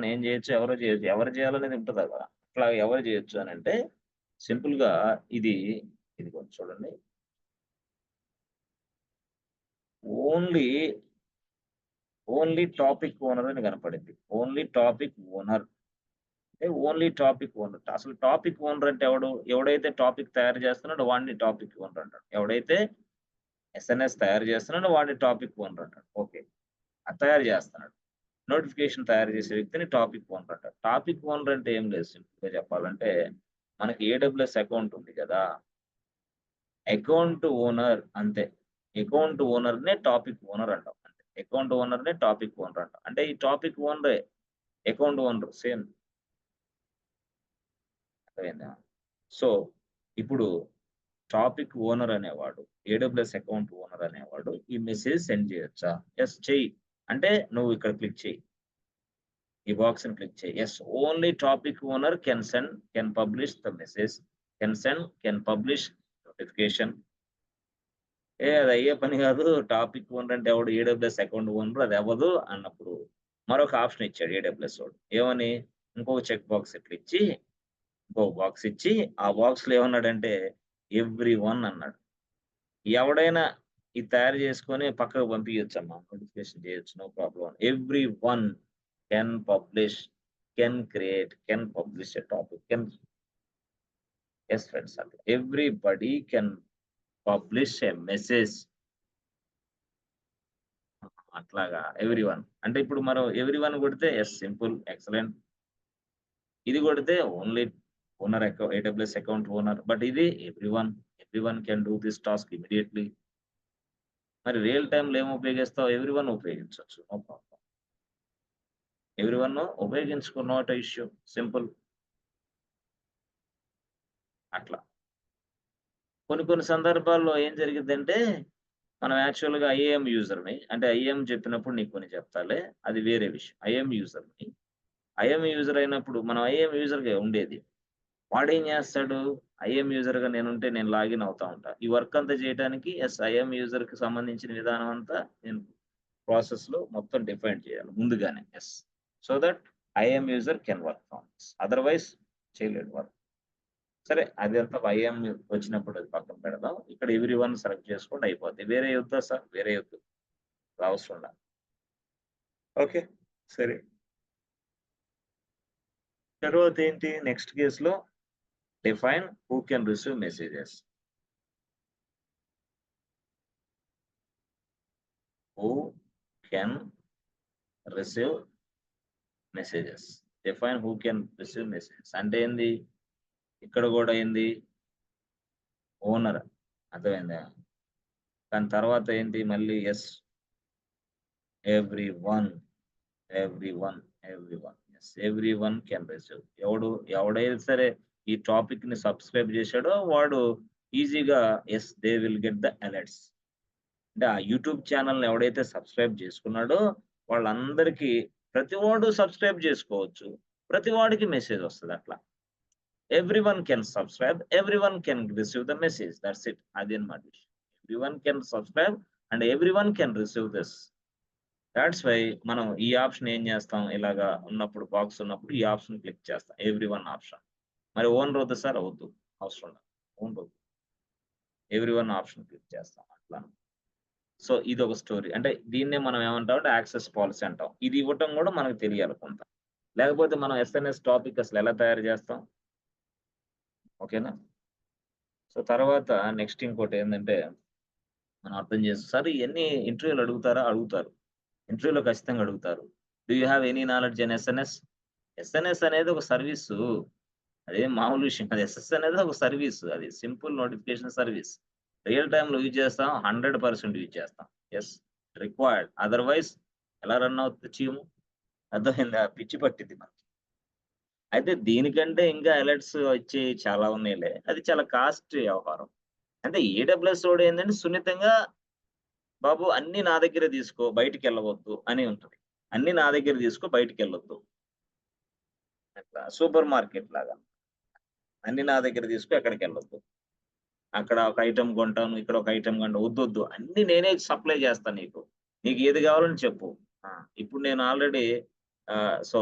నేను చేయొచ్చు, ఎవరు చేయొచ్చు, ఎవరు చేయాలనేది ఉంటుంది కదా. అట్లా ఎవరు చేయొచ్చు అని అంటే సింపుల్ గా ఇది కొంచెం చూడండి, ఓన్లీ టాపిక్ ఓనర్ అని కనపడింది. ఓన్లీ టాపిక్ ఓనర్ అంటే ఓన్లీ టాపిక్ ఓనర్. అసలు టాపిక్ ఓనర్ అంటే ఎవడైతే టాపిక్ తయారు చేస్తున్నాడో వాడిని టాపిక్ ఓనర్ అంటాడు. ఎవడైతే ఎస్ఎన్ఎస్ తయారు చేస్తున్నాడో వాడిని టాపిక్ ఓనర్ అంటాడు. ఓకే, తయారు చేస్తున్నాడు, నోటిఫికేషన్ తయారు చేసే వ్యక్తిని టాపిక్ ఓనర్ అంటారు. టాపిక్ ఓనర్ అంటే ఏం లేదు, సింపుల్ గా చెప్పాలంటే మనకి ఏడబ్ల్యూఎస్ అకౌంట్ ఉంది కదా, అకౌంట్ ఓనర్ అంతే. అకౌంట్ ఓనర్ నే టాపిక్ ఓనర్ అంటాం అంతే. అకౌంట్ ఓనర్ నే టాపిక్ ఓనర్ అంటాం. అంటే ఈ టాపిక్ ఓనరే అకౌంట్ ఓనర్ సేమ్. అర్థమైందా? సో ఇప్పుడు టాపిక్ ఓనర్ అనేవాడు, ఏడబ్ల్యూఎస్ అకౌంట్ ఓనర్ అనేవాడు ఈ మెసేజ్ సెండ్ చేయొచ్చా? ఎస్ చెయ్యి అంటే నువ్వు ఇక్కడ క్లిక్ చేయి, ఈ బాక్స్ ని క్లిక్ చేయి. Yes, only topic owner can send, can publish the message, can send, can publish notification. అది అయ్యే పని కాదు. టాపిక్ ఓనర్ అంటే ఎవడు? ఏడబ్ల్యూఎస్ అకౌంట్ ఓనర్, అది అవ్వదు అన్నప్పుడు మరొక ఆప్షన్ ఇచ్చాడు ఏడబ్ల్యూఎస్ వాడు. ఏమని? ఇంకొక చెక్ బాక్స్ ఇట్లా ఇచ్చి, ఇంకొక బాక్స్ ఇచ్చి ఆ బాక్స్ లో ఏమన్నాడంటే ఎవ్రీ1 అన్నాడు. ఎవడైనా ఇది తయారు చేసుకొని పక్కకు పంపించచ్చు అమ్మా, నోటిఫికేషన్ చేయొచ్చు, no problem. Everyone can publish, can create, can publish a topic, can, yes friends, అంటే everybody can publish a message. అట్లాగా ఎవ్రీవన్ అంటే ఇప్పుడు మనం ఎవ్రీవన్ కొడితే ఎస్, సింపుల్, ఎక్సలెంట్. ఇది కొడితే only owner AWS account owner. But ఇది everyone can do this task immediately. మరి రియల్ టైంలో ఏం ఉపయోగిస్తావు? ఎవ్రీవన్ ఉపయోగించవచ్చు. No problem. ఎవ్రీవన్ ఉపయోగించుకో, నాట్ ఇష్యూ. సింపుల్. అట్లా కొన్ని సందర్భాల్లో ఏం జరిగిద్దంటే, మనం యాక్చువల్‌గా ఐఏఎం యూజర్‌ని, అంటే ఐఏఎం చెప్పినప్పుడు నీకు కొన్ని చెప్తాలే, అది వేరే విషయం. ఐఏఎం యూజర్‌ని. ఐఏఎం యూజర్ అయినప్పుడు మనం ఐఏఎం యూజర్‌గా ఉండేది. వాడేం చేస్తాడు? ఐఏఎం యూజర్‌గా నేనుంటే నేను లాగిన్ అవుతా ఉంటా. ఈ వర్క్ అంతా చేయడానికి ఐఏఎం యూజర్‌కి సంబంధించిన విధానం అంతా నేను ప్రాసెస్‌లో మొత్తం డిఫైన్ చేయాలి ముందుగానే. So that IAM user can work on this. Otherwise చేయలేడు వర్క్. సరే అదంతా ఐఏఎం వచ్చినప్పుడు అది పక్కన పెడదాం. ఇక్కడ ఎవ్రీవన్ సెలెక్ట్ చేసుకోండి అయిపోద్ది. వేరే వద్దా సార్? వేరే వద్దు. అవసరం లేదు. ఓకే. సరే. తర్వాత ఏంటి నెక్స్ట్ కేస్‌లో define who can receive messages. Who can receive messages. Define who can receive messages అంటే ఏంది? ఇక్కడ కూడా ఏంది? ఓనర్. అర్థమైందా? దాని తర్వాత ఏంటి మళ్ళీ everyone, everyone, everyone. Everyone can receive. ఎవడైతే సరే ఈ టాపిక్‌ని సబ్స్క్రైబ్ చేశాడో వాడు ఈజీగా they will get the alerts. అంటే ఆ యూట్యూబ్ ఛానెల్‌ని ఎవడైతే సబ్స్క్రైబ్ చేసుకున్నాడో వాళ్ళందరికీ ప్రతివాడు సబ్స్క్రైబ్ చేసుకోవచ్చు. ప్రతివాడికి మెసేజ్ వస్తది అట్లా. Everyone can subscribe, everyone can receive the message. That's it. అది అన్నమాట విషయం. Everyone can subscribe and everyone can receive this. That's why మనం ఈ ఆప్షన్ ఏం చేస్తాం? ఇలాగా ఉన్నప్పుడు బాక్స్ ఉన్నప్పుడు ఈ ఆప్షన్ క్లిక్ చేస్తాం. Everyone option. మరి ఓనర్ వద్దా సార్? వద్దు. అవసరం లేదు. ఓనర్ వద్దు. ఎవ్రీవన్ ఆప్షన్ క్లిక్ చేస్తాం అట్లా. సో ఇదొక స్టోరీ. అంటే దీన్నే మనం ఏమంటామంటే యాక్సెస్ పాలిసీ అంటాం. ఇది ఇవ్వటం కూడా మనకు తెలియాలి కొంత. లేకపోతే మనం ఎస్ఎన్ఎస్ టాపిక్ అసలు ఎలా తయారు చేస్తాం? ఓకేనా? సో తర్వాత నెక్స్ట్ ఇంకోటి ఏందంటే మనం అర్థం చేసుకో సార్ ఇయన్నీ ఇంటర్వ్యూలో అడుగుతారా? అడుగుతారు. ఇంటర్వ్యూలో ఖచ్చితంగా అడుగుతారు. Do you have any knowledge in SNS? SNS అనేది ఒక సర్వీసు. అదేం మామూలు విషయం కాదు. ఎస్ఎస్ అనేది ఒక సర్వీసు. అది సింపుల్ నోటిఫికేషన్ సర్వీస్. రియల్ టైమ్‌లో యూజ్ చేస్తాం. 100% యూజ్ చేస్తాం. రిక్వైర్డ్. అదర్‌వైజ్ ఎలా రన్ అవుతది చీము? అర్థమైందా? పిచ్చి పట్టిద్ది మనకి. అయితే దీనికంటే ఇంకా అలర్ట్స్ వచ్చేయి చాలా ఉన్నాయిలే. అది చాలా కాస్ట్ వ్యవహారం. అంటే ఏడబ్ల్యూఎస్ వాడు ఏందంటే సున్నితంగా బాబు అన్నీ నా దగ్గరే తీసుకో బయటికెళ్ళవద్దు అని ఉంటది. అన్నీ నా దగ్గర తీసుకో బయటికెళ్ళొద్దు. అట్లా సూపర్ మార్కెట్ లాగా. అన్నీ నా దగ్గర తీసుకో ఎక్కడికెళ్ళొద్దు. అక్కడ ఒక ఐటెమ్ కొంటాను. ఇక్కడ ఒక ఐటెమ్ కొంటాను. వద్దొద్దు. అన్నీ నేనే సప్లై చేస్తా నీకు. నీకు ఏది కావాలని చెప్పు. ఆ! ఇప్పుడు నేను ఆల్రెడీ సో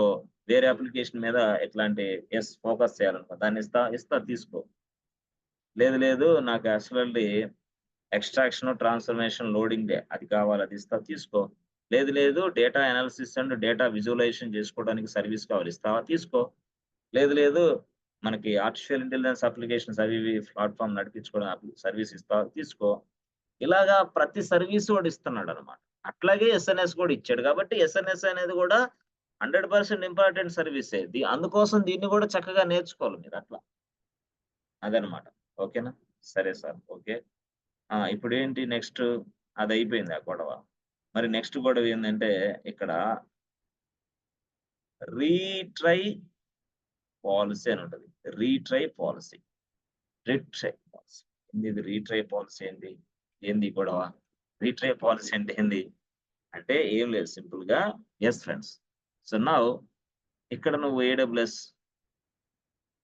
వేరే అప్లికేషన్ మీద ఇట్లాంటి ఫోకస్ చేయాలనుకో. దాన్ని ఇస్తా తీసుకో. లేదు నాకు యాక్చువల్లీ ఎక్స్‌ట్రాక్షన్, ట్రాన్స్‌ఫర్మేషన్, లోడింగ్ అది కావాలి అది ఇస్తా తీసుకో. లేదు data analysis and data visualization చేసుకోవడానికి సర్వీస్ కావాలి ఇస్తావా? తీసుకో. లేదు మనకి ఆర్టిఫిషియల్ ఇంటెలిజెన్స్ అప్లికేషన్స్ అవి ఇవి ప్లాట్‌ఫార్మ్ నడిపించుకోవడం సర్వీస్ ఇస్తావా? తీసుకో. ఇలాగా ప్రతి సర్వీస్ వాడు ఇస్తున్నాడన్నమాట. అట్లాగే ఎస్ఎన్ఎస్ కూడా ఇచ్చాడు. కాబట్టి ఎస్ఎన్ఎస్ అనేది కూడా 100% ఇంపార్టెంట్ సర్వీసే. అందుకోసం దీన్ని కూడా చక్కగా నేర్చుకోవాలి మీరు అట్లా. అదనమాట. ఓకేనా? సరే సార్. ఓకే. ఇప్పుడేంటి నెక్స్ట్ అదయిపోయింది ఆ గొడవ. మరి నెక్స్ట్ గొడవ ఏందంటే ఇక్కడ రీట్రై పాలిసీ అని ఉంటది. Retry policy. Retry policy. ఏందిది రీట్రై పాలిసీ ఏంది? ఏంది ఈ గొడవ? రీట్రై పాలిసీ అంటే ఏంది? అంటే ఏం లేదు సింపుల్‌గా ఫ్రెండ్స్. సో నౌ ఇక్కడ నువ్వు ఏడబ్ల్యూఎస్,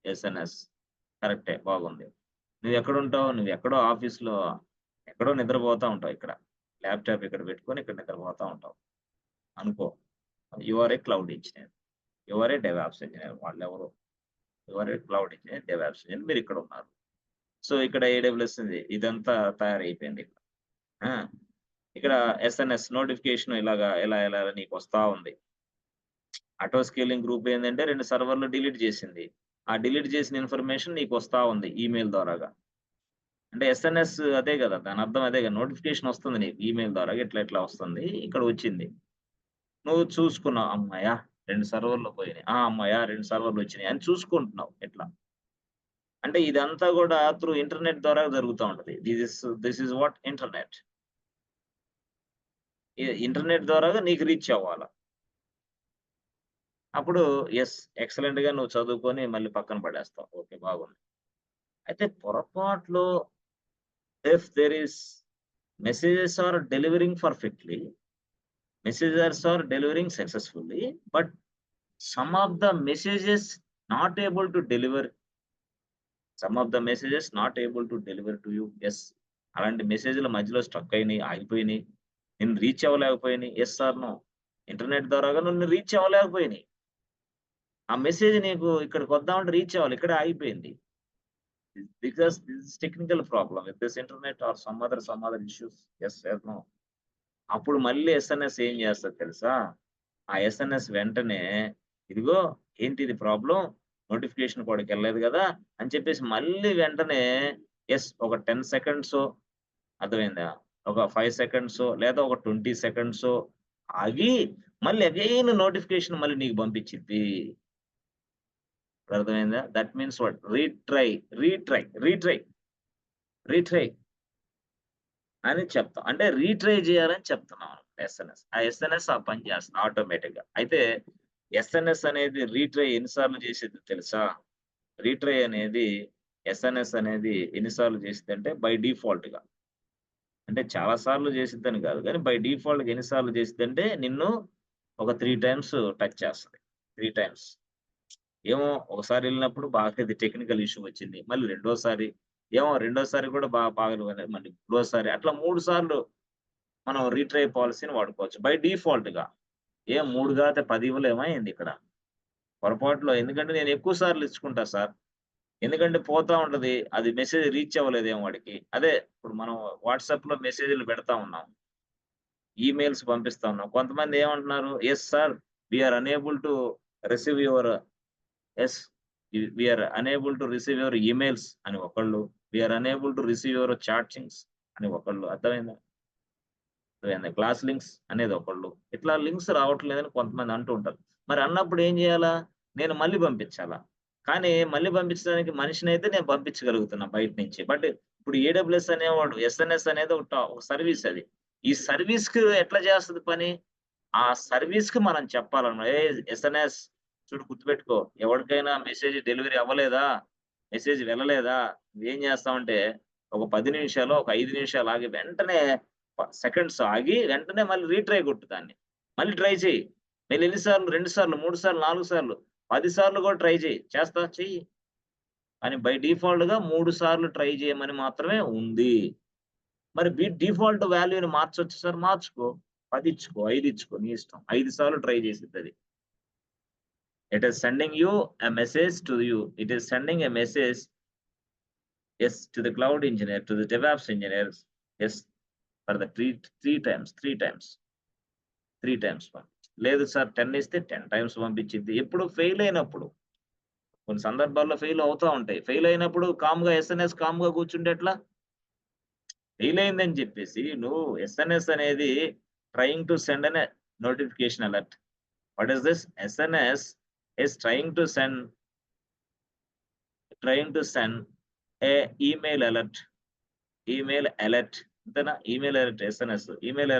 ఎస్ఎన్ఎస్ కరెక్టే బాగుంది. నువ్వెక్కడుంటావు? నువ్వెక్కడో ఆఫీస్‌లో ఎక్కడో నిద్రపోతా ఉంటావు ఇక్కడ. ల్యాప్‌టాప్ ఇక్కడ పెట్టుకొని ఇక్కడ నిద్రపోతా ఉంటావు. అనుకో. You are a cloud engineer. You are a DevOps engineer. వాళ్ళెవరు? You are a cloud engineer, DevOps engineer మీరిక్కడున్నారు. సో ఇక్కడ ఏడబ్ల్యూఎస్ ఉంది. ఇదంతా తయారైపోయింది ఇక్కడ. ఆ! ఇక్కడ ఎస్ఎన్ఎస్ నోటిఫికేషన్ ఇలాగా ఎలా నీకొస్తా ఉంది. ఆటో స్కేలింగ్ గ్రూప్ ఏందంటే 2 సర్వర్‌లు డిలీట్ చేసింది. ఆ డిలీట్ చేసిన ఇన్ఫర్మేషన్ నీకొస్తా ఉంది ఈమెయిల్ ద్వారాగా. అంటే ఎస్ఎన్ఎస్ అదే గదా! దానర్థం అదే గదా! నోటిఫికేషన్ వస్తుంది నీకు ఈమెయిల్ ద్వారాగా ఇట్లా వస్తుంది. ఇక్కడ వచ్చింది. నువ్వు చూసుకున్నావు. హమ్మయ్య! 2 సర్వర్‌లు పోయినాయి. హమ్మయ్య! 2 సర్వర్‌లు వచ్చినాయి అని చూసుకుంటున్నావు ఇట్లా. అంటే ఇదంతా గూడా త్రూ ఇంటర్నెట్ ద్వారా జరుగుతా ఉంటది. This is what internet. Internet ద్వారాగా నీకు రీచ్ అవ్వాల. అప్పుడు యెస్, ఎక్సలెంట్‌గా నువ్వు చదువుకొని మళ్ళీ పక్కన పడేస్తావు. ఓకే, బాగుంది. అయితే పొరపాట్లో if there is messages are delivering perfectly, messages are delivering successfully, but some of the messages not able to deliver, some of the messages not able to deliver to you. Yes, అలాంటి మెసేజ్‌లు మధ్యలో struck అయినాయి, ఆగిపోయినాయి. నిన్ను reach అవ్వలేకపోయినాయి. Yes or no? Internet ద్వారాగా నిన్ను reach అవ్వలేకపోయినాయి. ఆ మెసేజ్ నీకు ఇక్కడికొద్దామంటే రీచ్ అవ్వాలి. ఇక్కడే ఆగిపోయింది. Because this is technical problem with this internet or some other issues. Yes or no? అప్పుడు మళ్ళీ ఎస్ఎన్ఎస్ ఏం చేస్తది తెలుసా? ఆ ఎస్ఎన్ఎస్ వెంటనే ఇదిగో ఏంటిది ప్రాబ్లమ్? నోటిఫికేషన్ కోడ్‌కెళ్ళలేదు గదా! అని చెప్పేసి మళ్ళీ వెంటనే ఒక 10 సెకండ్సో, అర్థమైందా? ఒక 5 సెకండ్సో లేదా ఒక 20 సెకండ్సో ఆగి మళ్ళీ అగైన్ నోటిఫికేషన్ మళ్ళీ నీకు పంపించిద్ది. ఇప్పుడు అర్థమైందా? That means what? Retry, retry, retry, retry అని చెప్తాం. అంటే రీట్రై చేయాలని చెప్తున్నాం ఎస్ఎన్ఎస్. ఆ ఎస్ఎన్ఎస్ ఆ పని చేస్తుంది ఆటోమేటిక్‌గా. అయితే ఎస్ఎన్ఎస్ అనేది రీట్రై ఎన్ని సార్లు చేసిద్దో తెలుసా? రీట్రై అనేది ఎస్ఎన్ఎస్ అనేది ఎన్ని సార్లు చేసిద్దంటే బై డిఫాల్ట్‌గా. అంటే చాలా సార్లు చేసిద్దని కాదు గానీ బై డిఫాల్ట్‌గా ఎన్ని సార్లు చేసిద్దంటే నిన్ను ఒక 3 టైమ్స్ టచ్ చేస్తది. 3 టైమ్స్. ఏమో ఒకసారి ఎళ్ళినప్పుడు బాగా ఇది టెక్నికల్ ఇష్యూ వచ్చింది. మళ్ళీ రెండోసారి రెండోసారి కూడా బాగలేదని మళ్ళీ మూడోసారి అట్లా 3 సార్లు మనం రీట్రై పాలిసీని వాడుకోవచ్చు. బై డిఫాల్ట్‌గా. 3 కాతే 10 ఇవ్వలేమా ఏంది ఇక్కడ? పొరపాటులో ఎందుకంటే నేను ఎక్కువ సార్లు ఇచ్చుకుంటా సార్. ఎందుకంటే పోతా ఉంటది. అది మెసేజ్ రీచ్ అవ్వలేదేమో వాడికి. అదే ఇప్పుడు మనం వాట్సాప్‌లో మెసేజ్‌లు పెడతా ఉన్నాం. ఈమెయిల్స్ పంపిస్తా ఉన్నాం. కొంతమంది ఏమంటున్నారు? Yes sir, we are unable to receive your yes, we are unable to receive your emails అని ఒకళ్ళు. We are unable to receive your chattings అని ఒకళ్ళు. అర్థమైందా? క్లాస్ లింక్స్ అనేది ఒకళ్ళు. ఇట్లా లింక్స్ రావట్లేదని కొంతమంది అంటూ ఉంటారు. మరి అన్నప్పుడు ఏం చేయాలా? నేను మళ్ళీ పంపించాలా? కానీ మళ్ళీ పంపించడానికి మనిషినైతే నేను పంపించగలుగుతున్నా బయట నుంచి. బట్ ఇప్పుడు ఏడబ్ల్యూఎస్ అనేవాడు ఎస్ఎన్ఎస్ అనేది ఒక సర్వీస్ అది. ఈ సర్వీస్‌కి ఎట్లా చేస్తది పని? ఆ సర్వీస్‌కి మనం చెప్పాలన్నమాట. ఎస్ఎన్ఎస్ చూడు గుర్తుపెట్టుకో. ఎవరికైనా మెసేజ్ డెలివరీ అవ్వలేదా? మెసేజ్ వెళ్ళలేదా? నువ్వేం చేస్తావంటే ఒక 10 నిమిషాలో, ఒక 5 నిమిషాలు ఆగి వెంటనే సెకండ్స్ ఆగి వెంటనే మళ్ళీ రీట్రై కొట్టు దాన్ని. మళ్ళీ ట్రై చెయ్యి. మళ్ళీ ఎన్ని సార్లు? 2 సార్లు, 3 సార్లు, 4 సార్లు, 10 సార్లు కూడా ట్రై చెయ్యి. చెయ్యి. కానీ బై డిఫాల్ట్‌గా 3 సార్లు ట్రై చేయమని మాత్రమే ఉంది. మరి డిఫాల్ట్ వాల్యూని మార్చొచ్చా సార్? మార్చుకో. 10 ఇచ్చుకో, 5 ఇచ్చుకో నీ ఇష్టం. 5 సార్లు ట్రై చేసిద్దది. It is sending you a message to you. It is sending a message to the cloud engineer, to the DevOps engineers. For the 3 times, 3 times, 3 times లేదు సార్ 10 ఇస్తే 10 టైమ్స్ పంపించిద్ది. ఎప్పుడు ఫెయిల్ అయినప్పుడు. కొన్ని సందర్భాల్లో ఫెయిల్ అవుతా ఉంటాయి. Fail అయినప్పుడు SNS కామ్‌గా కూర్చుంటే ఎట్లా? ఫెయిల్ అయిందని చెప్పేసి నువ్వు ఎస్ఎన్ఎస్ అనేది trying to send an notification alert. What is this? SNS is trying to send a email alert. Email alert అంతేనా? Email alert SNS. ఈమెయిల్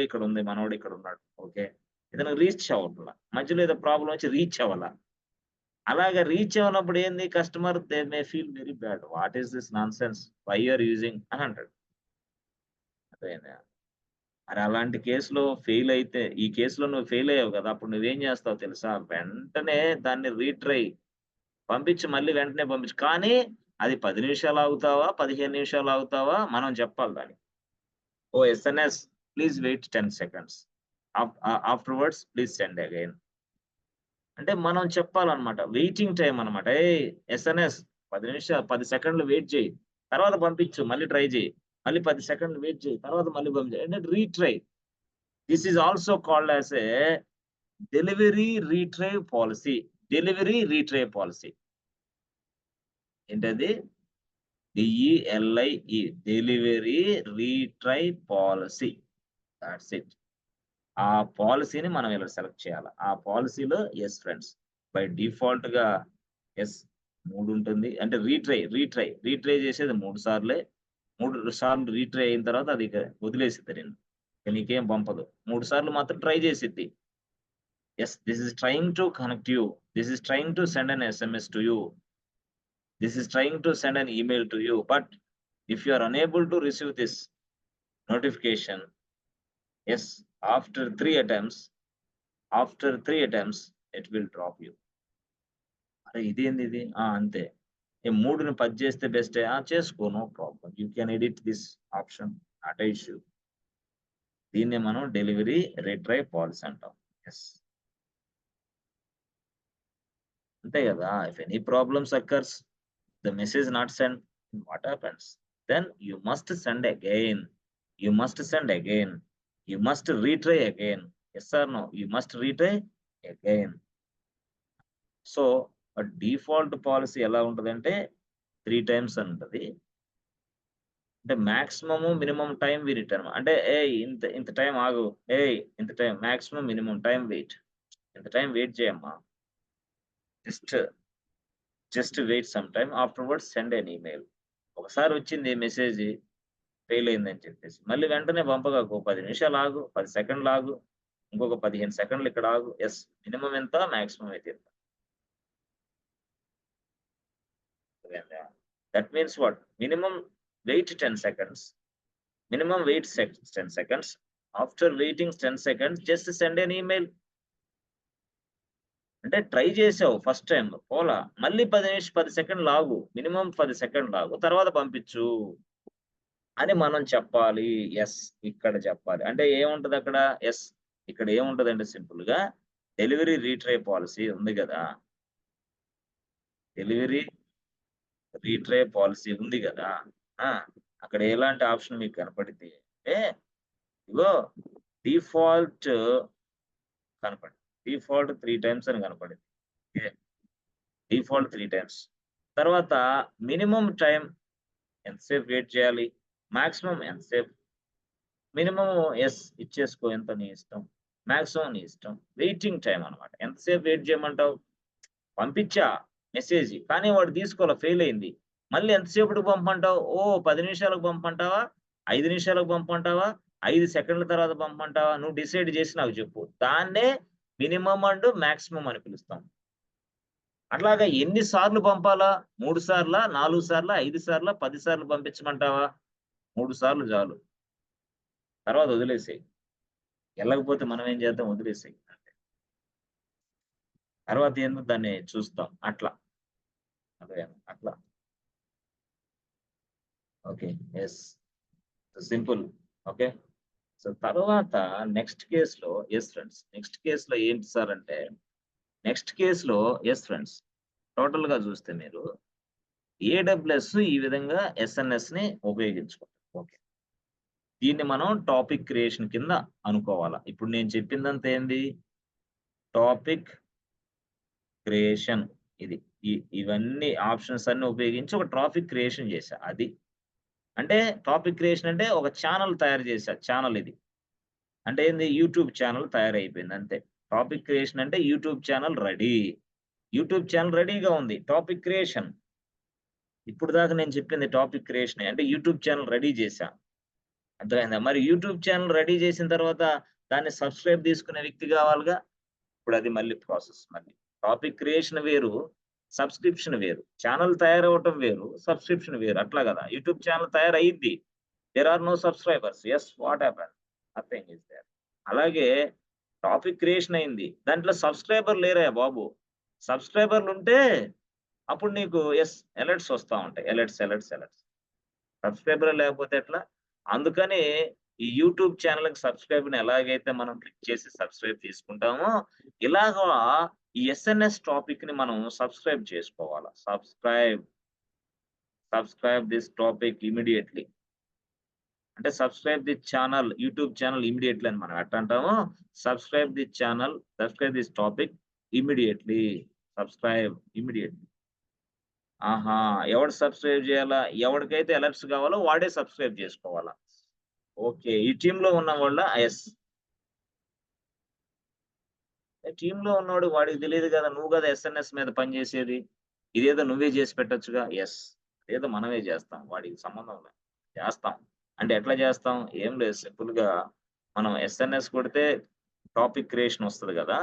ఇక్కడ ఉంది. మనోడు ఇక్కడ ఉన్నాడు. ఓకే. ఇతను రీచ్ అవ్వట్ల. మధ్యలో ఏదో ప్రాబ్లమ్ వచ్చి రీచ్ అవ్వల. అలాగా రీచ్ అవ్వనప్పుడు ఏంది customer they may feel very bad. What is this nonsense? Why you are using అని అంటాడు. అర్థమైందా? మరి అలాంటి కేస్‌లో ఫెయిల్ అయితే ఈ కేస్‌లో నువ్వు ఫెయిల్ అయ్యావు కదా! అప్పుడు నువ్వేం చేస్తావో తెలుసా? వెంటనే దాన్ని రీట్రై పంపించి మళ్ళీ వెంటనే పంపించు. కానీ అది 10 నిమిషాలు ఆగుతావా? 15 నిమిషాలు ఆగుతావా? మనం చెప్పాలి దానికి. Oh! SNS please wait 10 seconds. Afterwards please send again. అంటే మనం చెప్పాలన్నమాట. వెయిటింగ్ టైమ్ అన్నమాట. ఎస్ఎన్ఎస్ 10 సెకండ్లు వెయిట్ చెయ్యి. తర్వాత పంపించు. మళ్ళీ ట్రై చెయ్యి. మళ్ళీ 10 సెకండ్లు వెయిట్ చెయ్యి. తర్వాత మళ్ళీ పంపించు. ఏంటంటే retry. This is also called as a delivery retry policy. Delivery retry policy. ఏంటది? DELIE delivery retry policy. That's it. ఆ పాలిసీని మనం ఇలా సెలెక్ట్ చేయాల. ఆ పాలిసీలో యెస్ ఫ్రెండ్స్. బై డిఫాల్ట్‌గా యెస్ 3 ఉంటుంది. అంటే రీట్రై చేసేది 3 సార్లే. 3 సార్లు రీట్రై అయిన తర్వాత అది ఇక వదిలేసిద్ది నిన్ను. ఇక నీకేం పంపదు. 3 సార్లు మాత్రం ట్రై చేసిద్ది. Yes, this is trying to connect you. This is trying to send an SMS to you. This is trying to send an email to you. But if you are unable to receive this notification, yes, after 3 attempts, it will drop you. అరే ఇదేంది ఇది? అంతే. 3ని 10 చేస్తే బెస్టే. చేసుకో, no problem. You can edit this option, not a issue. దీన్నే మనం delivery retry policy అంటాం. ఎస్, అంతే కదా. If any problems occurs, the message not sent, what happens? Then you must send again. You must send again. You must retry again. Yes or no? You must retry again. So a default policy ఎలా ఉంటదంటే 3 times ఉంటది. అంటే maximum minimum time we return. అంటే ఇంత time ఆగు, ఇంత time maximum minimum time wait, ఇంత time wait చేయమ్మా, just wait some time, afterwards send an email. ఒకసారి వచ్చింది మెసేజ్ ఫెయిల్ అయిందని చెప్పేసి మళ్ళీ వెంటనే పంపగాకు. 10 నిమిషాలు ఆగు, 10 సెకండ్లు ఆగు, ఇంకొక 15 సెకండ్లు ఇక్కడ ఆగు. ఎస్, మినిమం ఎంత, మాక్సిమం అయితే ఎంత. That means what? Minimum wait 10 seconds, minimum wait 10 seconds. After waiting 10 seconds just send an email. అంటే ట్రై చేసావు ఫస్ట్ టైం పోలా, మళ్ళీ 10 సెకండ్లు ఆగు, మినిమం 10 సెకండ్లు ఆగు, తర్వాత పంపించు అని మనం చెప్పాలి. ఎస్, ఇక్కడ చెప్పాలి. అంటే ఏముంటది అక్కడ? ఎస్, ఇక్కడ ఏముంటదంటే సింపుల్ గా డెలివరీ రీట్రై పాలసీ ఉంది కదా, డెలివరీ రీట్రై పాలసీ ఉంది కదా. అక్కడ ఎలాంటి ఆప్షన్ మీకు కనపడింది అంటే ఇగో డిఫాల్ట్ కనపడింది. డిఫాల్ట్ 3 times అని కనపడింది. Default 3 times. తర్వాత మినిమం టైం ఎంతసేపు వెయిట్ చేయాలి, మాక్సిమం ఎంతసేపు, మినిమం ఎస్ ఇచ్చేసుకో, ఎంత నీ ఇష్టం, మాక్సిమం నీ ఇష్టం. వెయిటింగ్ టైం అనమాట. ఎంతసేపు వెయిట్ చేయమంటావు? పంపించా మెసేజ్, కానీ వాడు తీసుకోవాలి, ఫెయిల్ అయింది. మళ్ళీ ఎంతసేపటికి పంపమంటావు? 10 నిమిషాలకు పంపమంటావా, 5 నిమిషాలకు పంపమంటావా, 5 సెకండ్ల తర్వాత పంపమంటావా? నువ్వు డిసైడ్ చేసి నాకు చెప్పు. దాన్నే మినిమం అండ్ మాక్సిమం అని పిలుస్తాం. అట్లాగా ఎన్ని సార్లు పంపాలా? 3 సార్లా, 4 సార్లా, 5 సార్లా, 10 సార్లు పంపించమంటావా? 3 సార్లు చాలు, తర్వాత వదిలేసేయి. వెళ్ళకపోతే మనం ఏం చేద్దాం? వదిలేసేయి. తర్వాత ఏందో దాన్ని చూస్తాం. అట్లా అట్లా. Okay, yes, simple. Okay, so తర్వాత నెక్స్ట్ కేసులో ఎస్ ఫ్రెండ్స్, నెక్స్ట్ కేసులో ఏంటి సార్ అంటే, నెక్స్ట్ కేసులో ఎస్ ఫ్రెండ్స్, టోటల్ గా చూస్తే మీరు AWS ఈ విధంగా SNS ని ఉపయోగించుకుంటారు. ఓకే, దీన్ని మనం టాపిక్ క్రియేషన్ కింద అనుకోవాలా. ఇప్పుడు నేను చెప్పిందంత ఏంది? Topic creation. ఇది ఇవన్నీ ఆప్షన్స్ అన్ని ఉపయోగించి ఒక టాపిక్ క్రియేషన్ చేశా. అది అంటే టాపిక్ క్రియేషన్ అంటే ఒక ఛానల్ తయారు చేశా. ఛానల్ ఇది అంటే ఏంది? యూట్యూబ్ ఛానల్ తయారైపోయింది అంతే. టాపిక్ క్రియేషన్ అంటే YouTube channel ready. YouTube channel రెడీగా ఉంది. టాపిక్ క్రియేషన్, ఇప్పుడు దాకా నేను చెప్పింది టాపిక్ క్రియేషన్ అంటే యూట్యూబ్ ఛానల్ రెడీ చేశా. అర్థమైందా? మరి యూట్యూబ్ ఛానల్ రెడీ చేసిన తర్వాత దాన్ని సబ్స్క్రైబ్ తీసుకునే వ్యక్తి కావాలిగా. ఇప్పుడు అది మళ్ళీ ప్రాసెస్. మళ్ళీ టాపిక్ క్రియేషన్ వేరు, సబ్స్క్రిప్షన్ వేరు. ఛానల్ తయారవటం వేరు, సబ్స్క్రిప్షన్ వేరు. అట్లా కదా. యూట్యూబ్ ఛానల్ తయారయ్యింది, there are no subscribers. Yes, what happen? Nothing is there. అలాగే టాపిక్ క్రియేషన్ అయింది, దాంట్లో సబ్స్క్రైబర్ లేరా బాబు. సబ్స్క్రైబర్లు ఉంటే అప్పుడు నీకు ఎస్ అలర్ట్స్ వస్తూ ఉంటాయి. అలర్ట్స్. సబ్స్క్రైబర్ లేకపోతే ఎట్లా? అందుకని ఈ యూట్యూబ్ ఛానల్కి సబ్స్క్రైబ్ ఎలాగైతే మనం క్లిక్ చేసి సబ్స్క్రైబ్ తీసుకుంటామో, ఇలాగా ఈ SNS టాపిక్ ని మనం సబ్స్క్రైబ్ చేసుకోవాలా. Subscribe this topic immediately. అంటే subscribe the channel, YouTube channel immediately అని మనం ఎట్లా అంటామో, subscribe the channel, subscribe this topic immediately. Subscribe immediately. ఎవడు సబ్స్క్రైబ్ చేయాలా? ఎవరికైతే అలర్ట్స్ కావాలో వాడే సబ్స్క్రైబ్ చేసుకోవాలా. ఓకే, ఈ టీంలో ఉన్న వాళ్ళ ఎస్, టీంలో ఉన్నవాడు వాడికి తెలియదు కదా, నువ్వు కదా SNS మీద పనిచేసేది, ఇదేదో నువ్వే చేసి పెట్టచ్చుగా. ఎస్, ఏదో మనమే చేస్తాం, వాడికి సంబంధం లేదు. చేస్తాం. అంటే ఎట్లా చేస్తాం? ఏం లేదు, సింపుల్‌గా మనం ఎస్ఎన్ఎస్ కొడితే టాపిక్ క్రియేషన్ వస్తది గదా!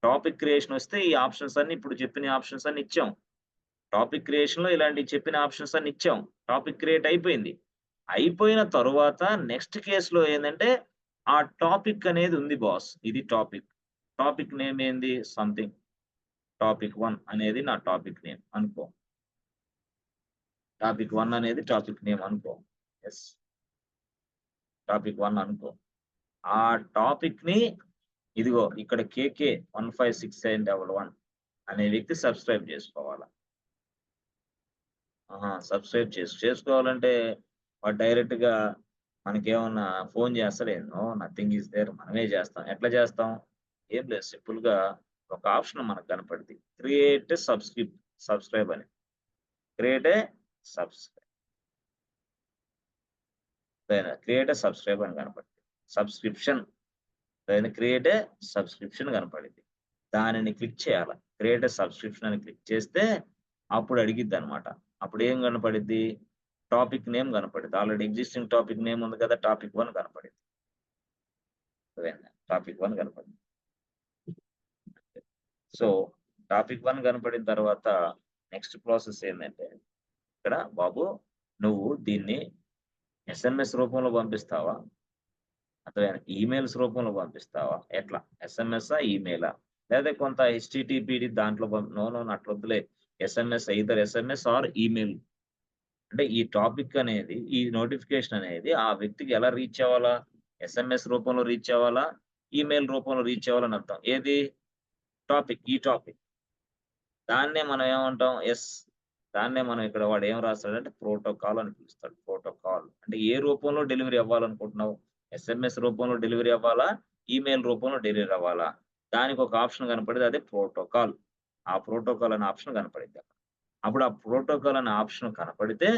టాపిక్ క్రియేషన్ వస్తే ఈ ఆప్షన్స్ అన్నీ ఇప్పుడు చెప్పిన ఆప్షన్స్ అన్నీ ఇచ్చాం. టాపిక్ క్రియేషన్‌లో ఇలాంటివి చెప్పిన ఆప్షన్స్ అన్నీ ఇచ్చాం. టాపిక్ క్రియేట్ అయిపోయింది. అయిపోయిన తరువాత నెక్స్ట్ కేస్‌లో ఏందంటే, ఆ టాపిక్ అనేది ఉంది బాస్. ఇది టాపిక్. టాపిక్ నేమ్ ఏంది? సంథింగ్. టాపిక్ 1 అనేది నా టాపిక్ నేమ్ అనుకో. టాపిక్ 1 అనేది టాపిక్ నేమ్ అనుకో. యెస్. టాపిక్ 1 అనుకో. ఆ టాపిక్‌ని ఇదిగో ఇక్కడ కేకే 156711 అనే వ్యక్తి సబ్‌స్క్రైబ్ జేసుకోవాల. ఆహా! సబ్‌స్క్రైబ్ చేసుకోవాలంటే వాడు డైరెక్ట్‌గా మనకేమన్నా ఫోను జేస్తాడేంది? No, nothing is there. మనమే జేస్తాం. ఎట్లా జేస్తాం? ఏం లేదు, సింపుల్‌గా ఒక ఆప్షన్ మనకు కనపడిద్ది. క్రియేట్ సబ్‌స్క్రైబ్ అని. Create a subscribe. Create a subscribe అని కనపడిద్ది. సబ్స్క్రిప్షన్ క్రియేట్ ఏ సబ్స్క్రిప్షన్ కనపడిద్ది. దానిని క్లిక్ చేయాల. క్రియేట్ ఏ సబ్స్క్రిప్షన్ అని క్లిక్ చేస్తే అప్పుడు అడిగిద్దనమాట. అప్పుడు ఏం కనపడిద్ది? టాపిక్ నేమ్ కనపడిద్ది. ఆల్రెడీ ఎగ్జిస్టింగ్ టాపిక్ నేమ్ ఉంది కదా! టాపిక్ 1 కనపడిద్ది. అర్థమైందా? టాపిక్ 1 కనపడింది. సో, టాపిక్ 1 కనపడిన తర్వాత నెక్స్ట్ ప్రాసెస్ ఏందంటే, ఇక్కడ బాబు నువ్వు దీన్ని ఎస్ఎంఎస్ రూపంలో పంపిస్తావా? అర్థమైందా? ఈమెయిల్స్ రూపంలో పంపిస్తావా? ఎట్లా? ఎస్ఎంఎస్సా? ఈమెయిలా? లేదా కొంత హెచ్‌టిటిపిడి దాంట్లో నో, నో, నో అట్లొద్దులే. SMS SMS or email. అంటే ఈ టాపిక్ అనేది, ఈ నోటిఫికేషన్ అనేది ఆ వ్యక్తికి ఎలా రీచ్ అవ్వాలా? ఎస్ఎంఎస్ రూపంలో రీచ్ అవ్వాలా? ఈమెయిల్ రూపంలో రీచ్ అవ్వాలని అర్థం. ఏది? టాపిక్. ఈ టాపిక్. దాన్నే మనం ఏమంటాం? దాన్నే మనం ఇక్కడ వాడు ఏం రాస్తాడంటే ప్రోటోకాల్ అని పిలుస్తాడు. ప్రోటోకాల్. అంటే ఏ రూపంలో డెలివరీ అవ్వాలనుకుంటున్నావు? ఎస్ఎంఎస్ రూపంలో డెలివరీ అవ్వాలా? ఈమెయిల్ రూపంలో డెలివరీ అవ్వాలా? దానికి ఒక ఆప్షన్ కనపడిద్ది. అదే ప్రోటోకాల్. ఆ ప్రోటోకాల్ అనే ఆప్షన్ కనపడిద్ది. అప్పుడు ఆ ప్రోటోకాల్ అనే ఆప్షన్ కనపడితే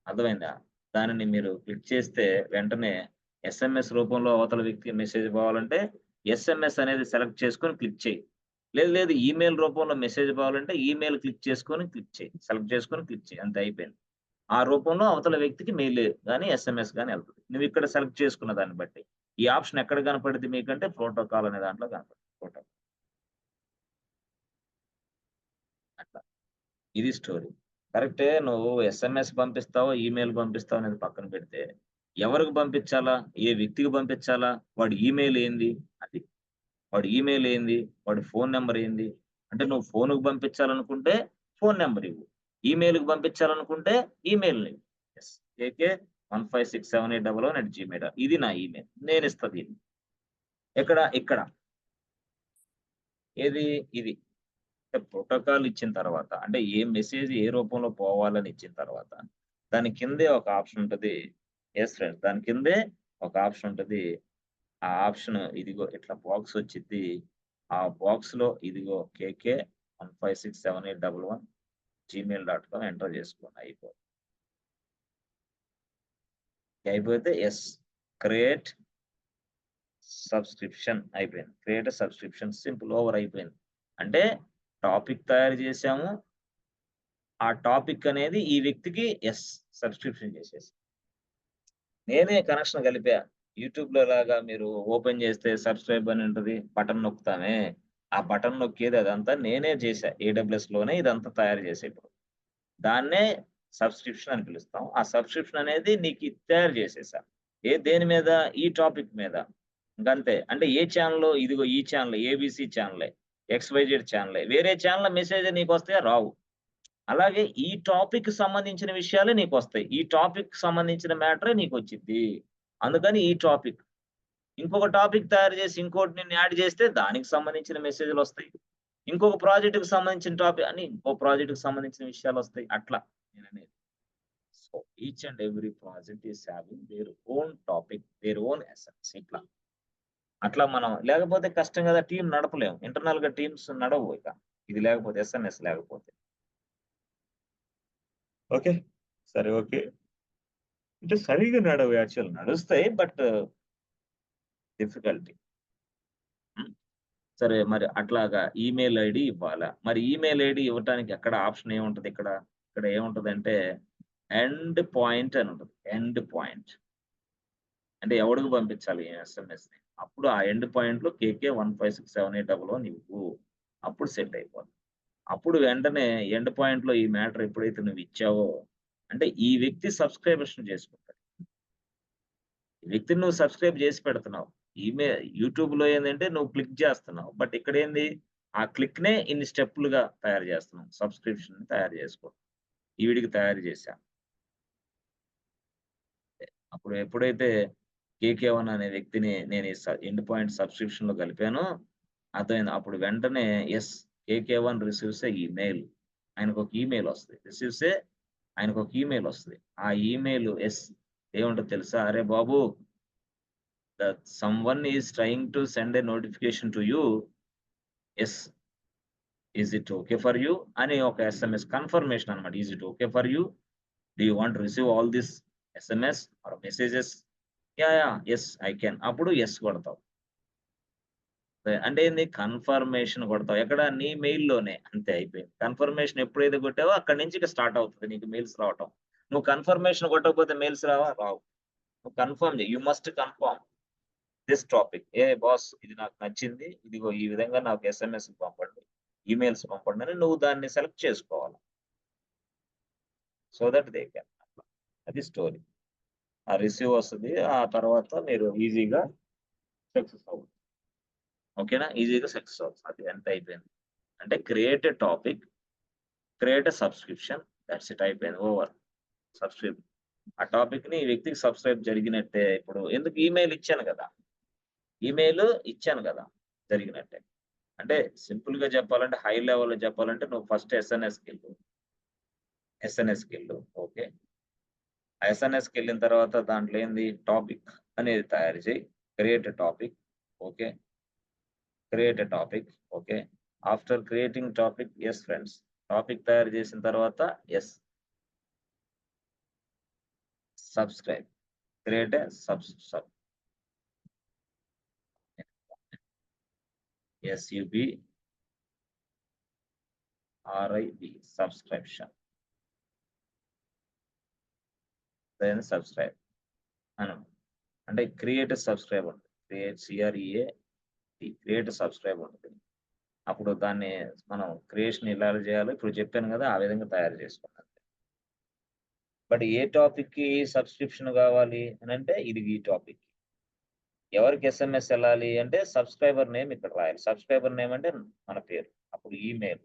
అర్థమైందా? దానిని మీరు క్లిక్ చేస్తే వెంటనే ఎస్ఎంఎస్ రూపంలో అవతల వ్యక్తికి మెసేజ్ పోవాలంటే ఎస్ఎంఎస్ అనేది సెలెక్ట్ చేసుకొని క్లిక్ చెయ్యి. లేదు, లేదు, ఈమెయిల్ రూపంలో మెసేజ్ పోవాలంటే ఈమెయిల్ క్లిక్ చేసుకొని క్లిక్ చెయ్యి. సెలెక్ట్ చేసుకొని క్లిక్ చెయ్యి. అంతే అయిపోయింది. ఆ రూపంలో అవతల వ్యక్తికి మెయిల్ గాని, ఎస్ఎంఎస్ గాని ఎళ్తది. నువ్విక్కడ సెలెక్ట్ చేసుకున్న దాన్ని బట్టి. ఈ ఆప్షన్ ఎక్కడ కనపడిద్ది మీకంటే ప్రోటోకాల్ అనే దాంట్లో కనపడిద్ది. అట్లా. ఇది స్టోరీ. కరెక్టే. నువ్వు ఎస్ఎంఎస్ పంపిస్తావో, ఈమెయిల్ పంపిస్తావో అనేది పక్కన పెడితే, ఎవరికి పంపించాలా? ఏ వ్యక్తికి పంపించాలా? వాడి ఈమెయిల్ ఏంది? అది. వాడి ఈమెయిల్ ఏంది? వాడి ఫోను నంబర్ ఏంది? అంటే నువ్వు ఫోనుకి పంపించాలనుకుంటే ఫోను నంబర్ ఇవ్వు. ఈమెయిల్‌కి పంపించాలనుకుంటే ఈమెయిల్‌నివ్వు. యెస్. కేకే 156781@gmail. ఇది నా ఈమెయిల్. నేనిస్తా దీన్ని. ఎక్కడ? ఇక్కడ. ఏది? ఇది. అంటే ప్రోటోకాల్ ఇచ్చిన తర్వాత, అంటే ఏ మెసేజ్ ఏ రూపంలో పోవాలని ఇచ్చిన తర్వాత, దాని కిందే ఒక ఆప్షన్ ఉంటది. Yes friends. దాని కిందే ఒక ఆప్షన్ ఉంటది. ఆ ఆప్షన్ ఇదిగో ఇట్లా బాక్స్ వచ్చిద్ది. ఆ బాక్స్‌లో ఇదిగో కేకే 156781 gmail.com ఎంటర్ చేసుకోండి. అయిపోతే యెస్. క్రియేట్ సబ్స్క్రిప్షన్ అయిపోయింది. క్రియేట్ సబ్స్క్రిప్షన్ సింపుల్ ఓవర్ అయిపోయింది. అంటే టాపిక్ తయారు చేసాము. ఆ టాపిక్ అనేది ఈ వ్యక్తికి సబ్స్క్రిప్షన్ చేసేసా. నేనే కనెక్షన్ కలిపా. యూట్యూబ్‌లో లాగా మీరు ఓపెన్ చేస్తే సబ్‌స్క్రైబ్ అని ఉంటది. బటన్ నొక్కుతామే. ఆ బటన్ నొక్కేది అదంతా నేనే చేశా. ఏడబ్ల్యూఎస్‌లోనే ఇదంతా తయారు చేశా ఇప్పుడు. దాన్నే సబ్స్క్రిప్షన్ అని పిలుస్తాం. ఆ సబ్స్క్రిప్షన్ అనేది నీకు తయారు చేసేసా. దేని మీద? ఈ టాపిక్ మీద. ఇంకంతే. అంటే ఏ ఛానెల్‌లో ఇదిగో ఈ ఛానెల్ ఏబీసీ ఛానెలే. ఎక్స్‌వైజెడ్ ఛానెలే. వేరే ఛానెల్‌లో మెసేజ్ నీకొస్తాయా? రావు. అలాగే ఈ టాపిక్‌కి సంబంధించిన విషయాలే నీకొస్తాయి. ఈ టాపిక్‌కి సంబంధించిన మ్యాటరే నీకొచ్చిద్ది. అందుకని ఈ టాపిక్. ఇంకొక టాపిక్ తయారు చేసి ఇంకోటి నిన్ను యాడ్ చేస్తే దానికి సంబంధించిన మెసేజ్‌లొస్తాయి. ఇంకొక ప్రాజెక్ట్‌కి సంబంధించిన అని ఇంకో ప్రాజెక్ట్‌కి సంబంధించిన విషయాలొస్తాయి. అట్లా నేననేది. So, each and every project is having their own topic, their own essence ఇట్లా. అట్లా మనం లేకపోతే కష్టం కదా! టీమ్ నడపలేం. ఇంటర్నల్‌గా టీమ్స్ నడవవు ఇక. ఇది లేకపోతే ఎస్ఎన్ఎస్ లేకపోతే. ఓకే. సరే. ఓకే. అంటే సరిగ్గా నడవు యాక్చువల్ నడుస్తాయి. But difficulty. హ్మ్. సరే మరి అట్లాగా ఈమెయిల్ ఐడీ ఇవ్వాలా? మరి ఈమెయిల్ ఐడీ ఇవ్వటానికి ఎక్కడ ఆప్షన్ ఏముంటది ఇక్కడ? ఇక్కడ ఏముంటదంటే ఎండ్ పాయింట్ అని ఉంటుంది. ఎండ్ పాయింట్ అంటే ఎవడికి పంపించాలి ఎస్ఎంఎస్ ని. అప్పుడు ఆ ఎండ్ పాయింట్ లో కేకే 1567811 ఇవ్వు. అప్పుడు సెట్ అయిపోతుంది. అప్పుడు వెంటనే ఎండ్ పాయింట్ లో ఈ మ్యాటర్ ఎప్పుడైతే నువ్వు ఇచ్చావో అంటే ఈ వ్యక్తి సబ్స్క్రిప్షన్ చేసుకుంటాడు. ఈ వ్యక్తిని నువ్వు సబ్స్క్రైబ్ చేసి పెడుతున్నావు. యూట్యూబ్ లో ఏంటంటే నువ్వు క్లిక్ చేస్తున్నావు. బట్ ఇక్కడ ఏంది ఆ క్లిక్ నే ఇన్ని స్టెప్పులుగా తయారు చేస్తున్నావు. సబ్స్క్రిప్షన్ తయారు చేసుకో. ఈవిడికి తయారు చేశా. అప్పుడు ఎప్పుడైతే కేకే1 అనే వ్యక్తిని నేను ఎండ్ పాయింట్ సబ్స్క్రిప్షన్ లో కలిపానో అర్థమైంది. అప్పుడు వెంటనే ఎస్ కేకే1 రిసీవ్స్ ఏ ఈమెయిల్. ఆయనకు ఒక ఈమెయిల్ వస్తది. ఆయనకు ఒక ఈమెయిల్ వస్తది. ఆ ఈమెయిల్ ఎస్ ఏముంటదో తెలుసా? అరే బాబు that someone is trying to send a notification to you. Yes, is it okay for you? అని ఒక ఎస్ఎంఎస్ కన్ఫర్మేషన్ అన్నమాట. Is it okay for you? Do you want to receive all this SMS or messages? Yeah, yes, I can. అప్పుడు yes కొడతావు. అంటే ఏంది confirmation కొడతావు. ఎక్కడ నీ మెయిల్‌లోనే అంతే అయిపోయింది. కన్ఫర్మేషన్ ఎప్పుడైతే కొట్టావో అక్కడి నుంచి ఇక స్టార్ట్ అవుతది నీకు మెయిల్స్ రావటం. నువ్వు కన్ఫర్మేషన్ కొట్టకపోతే మెయిల్స్ రావా? రావు. నువ్వు కన్ఫర్మ్ చెయి. You must confirm this topic. A boss ఇది నాకు నచ్చింది. ఇదిగో ఈ విధంగా నాకు ఎస్ఎంఎస్ పంపండి. ఈమెయిల్స్ పంపండి అని నువ్వు దాన్ని సెలెక్ట్ చేసుకోవాలి. So that they can. అది స్టోరీ. ఆ రిసీవ్ వస్తది. ఆ తర్వాత మీరు ఈజీగా సక్సెస్ అవుతుంది. ఓకేనా? ఈజీగా సక్సెస్ అవుతుంది. అది ఎంత అయిపోయింది. అంటే create a topic, create a subscription. That's it అయిపోయింది. ఓవర్. సబ్స్క్రైబ్. ఆ టాపిక్ ని ఈ వ్యక్తికి సబ్స్క్రైబ్ జరిగినట్టే. ఇప్పుడు ఎందుకు ఈమెయిల్ ఇచ్చాను కదా! జరిగినట్టే. అంటే సింపుల్ గా చెప్పాలంటే హై లెవెల్‌లో చెప్పాలంటే నువ్వు ఫస్ట్ ఎస్ఎన్ఎస్‌కెళ్ళు. ఓకే. ఆ ఎస్ఎన్ఎస్‌కెళ్ళిన తర్వాత దాంట్లో ఏంది టాపిక్ అనేది తయారు చేయి. Create a topic. Okay. Create a topic. Okay. After creating topic yes friends. Topic తయారు చేసిన తర్వాత yes. Subscribe. Create a sub SUBRIB subscription. Then subscribe అను. అంటే క్రియేట్ సబ్స్క్రైబ్ ఉంటుంది. క్రియేట్ సబ్స్క్రైబ్ ఉంటుంది. అప్పుడు దాన్ని మనం క్రియేషన్ ఎలా చేయాలో ఇప్పుడు చెప్పాను కదా! ఆ విధంగా తయారు చేసుకున్నాను. బట్ ఏ టాపిక్‌కి సబ్స్క్రిప్షన్ కావాలి అనంటే ఇది ఈ టాపిక్. ఎవరికి ఎస్ఎంఎస్ ఎళ్ళాలి అంటే సబ్స్క్రైబర్ నేమ్ ఇక్కడ రాయాలి. సబ్స్క్రైబర్ నేమ్ అంటే మన పేరు. అప్పుడు ఈమెయిల్.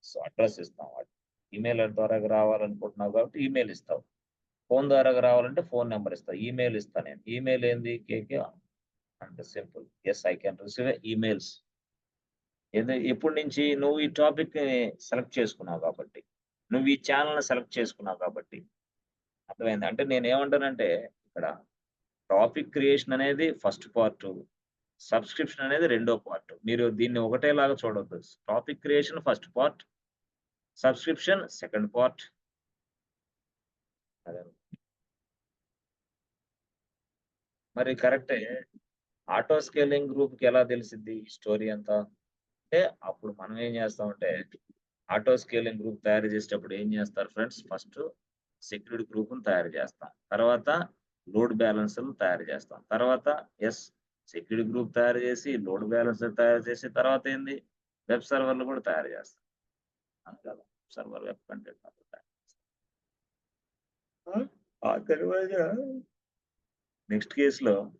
సో, అడ్రెస్ ఇస్తాం వాడికి. ఈమెయిల్ ద్వారాగా రావాలనుకుంటున్నావు కాబట్టి ఈమెయిల్ ఇస్తావు. ఫోను ద్వారాగా రావాలంటే ఫోను నంబర్ ఇస్తావు. ఈమెయిల్ ఇస్తా నేను. ఈమెయిల్ ఏంది కేకే అంతే simple. Yes I can receive emails. ఎప్పటి నుంచి నువ్వు ఈ టాపిక్‌ని సెలెక్ట్ చేసుకున్నావు కాబట్టి. నువ్వు ఈ ఛానెల్‌ని సెలెక్ట్ చేసుకున్నావు కాబట్టి. అర్థమైందా? అంటే నేనేమంటానంటే ఇక్కడ టాపిక్ క్రియేషన్ అనేది ఫస్ట్ పార్టు. సబ్స్క్రిప్షన్ అనేది రెండో పార్ట్. మీరు దీన్ని ఒకటేలాగా చూడొద్దు. Topic creation first part. Subscription second part. అదే. మరి కరెక్టే. ఆటో స్కేలింగ్ గ్రూప్‌కి ఎలా తెలిసిద్ది ఈ స్టోరీ అంతా? అంటే అప్పుడు మనం ఏం చేస్తామంటే ఆటో స్కేలింగ్ గ్రూప్ తయారు చేసేటప్పుడు ఏం చేస్తారు ఫ్రెండ్స్? ఫస్ట్ సెక్యూరిటీ గ్రూప్‌ని తయారు చేస్తాం. తర్వాత లోడ్ బ్యాలెన్సర్‌లు తయారు చేస్తాం. తర్వాత సెక్యూరిటీ గ్రూప్ తయారు చేసి, లోడ్ బ్యాలెన్సర్ తయారు చేసి, తర్వాత ఏంది వెబ్ సర్వర్‌లు కూడా తయారు చేస్తాం. అవును కదా! సర్వర్ వెబ్ కంటెంట్ అంతా తయారు చేస్తాం. ఆ తర్వాత నెక్స్ట్ కేస్‌లో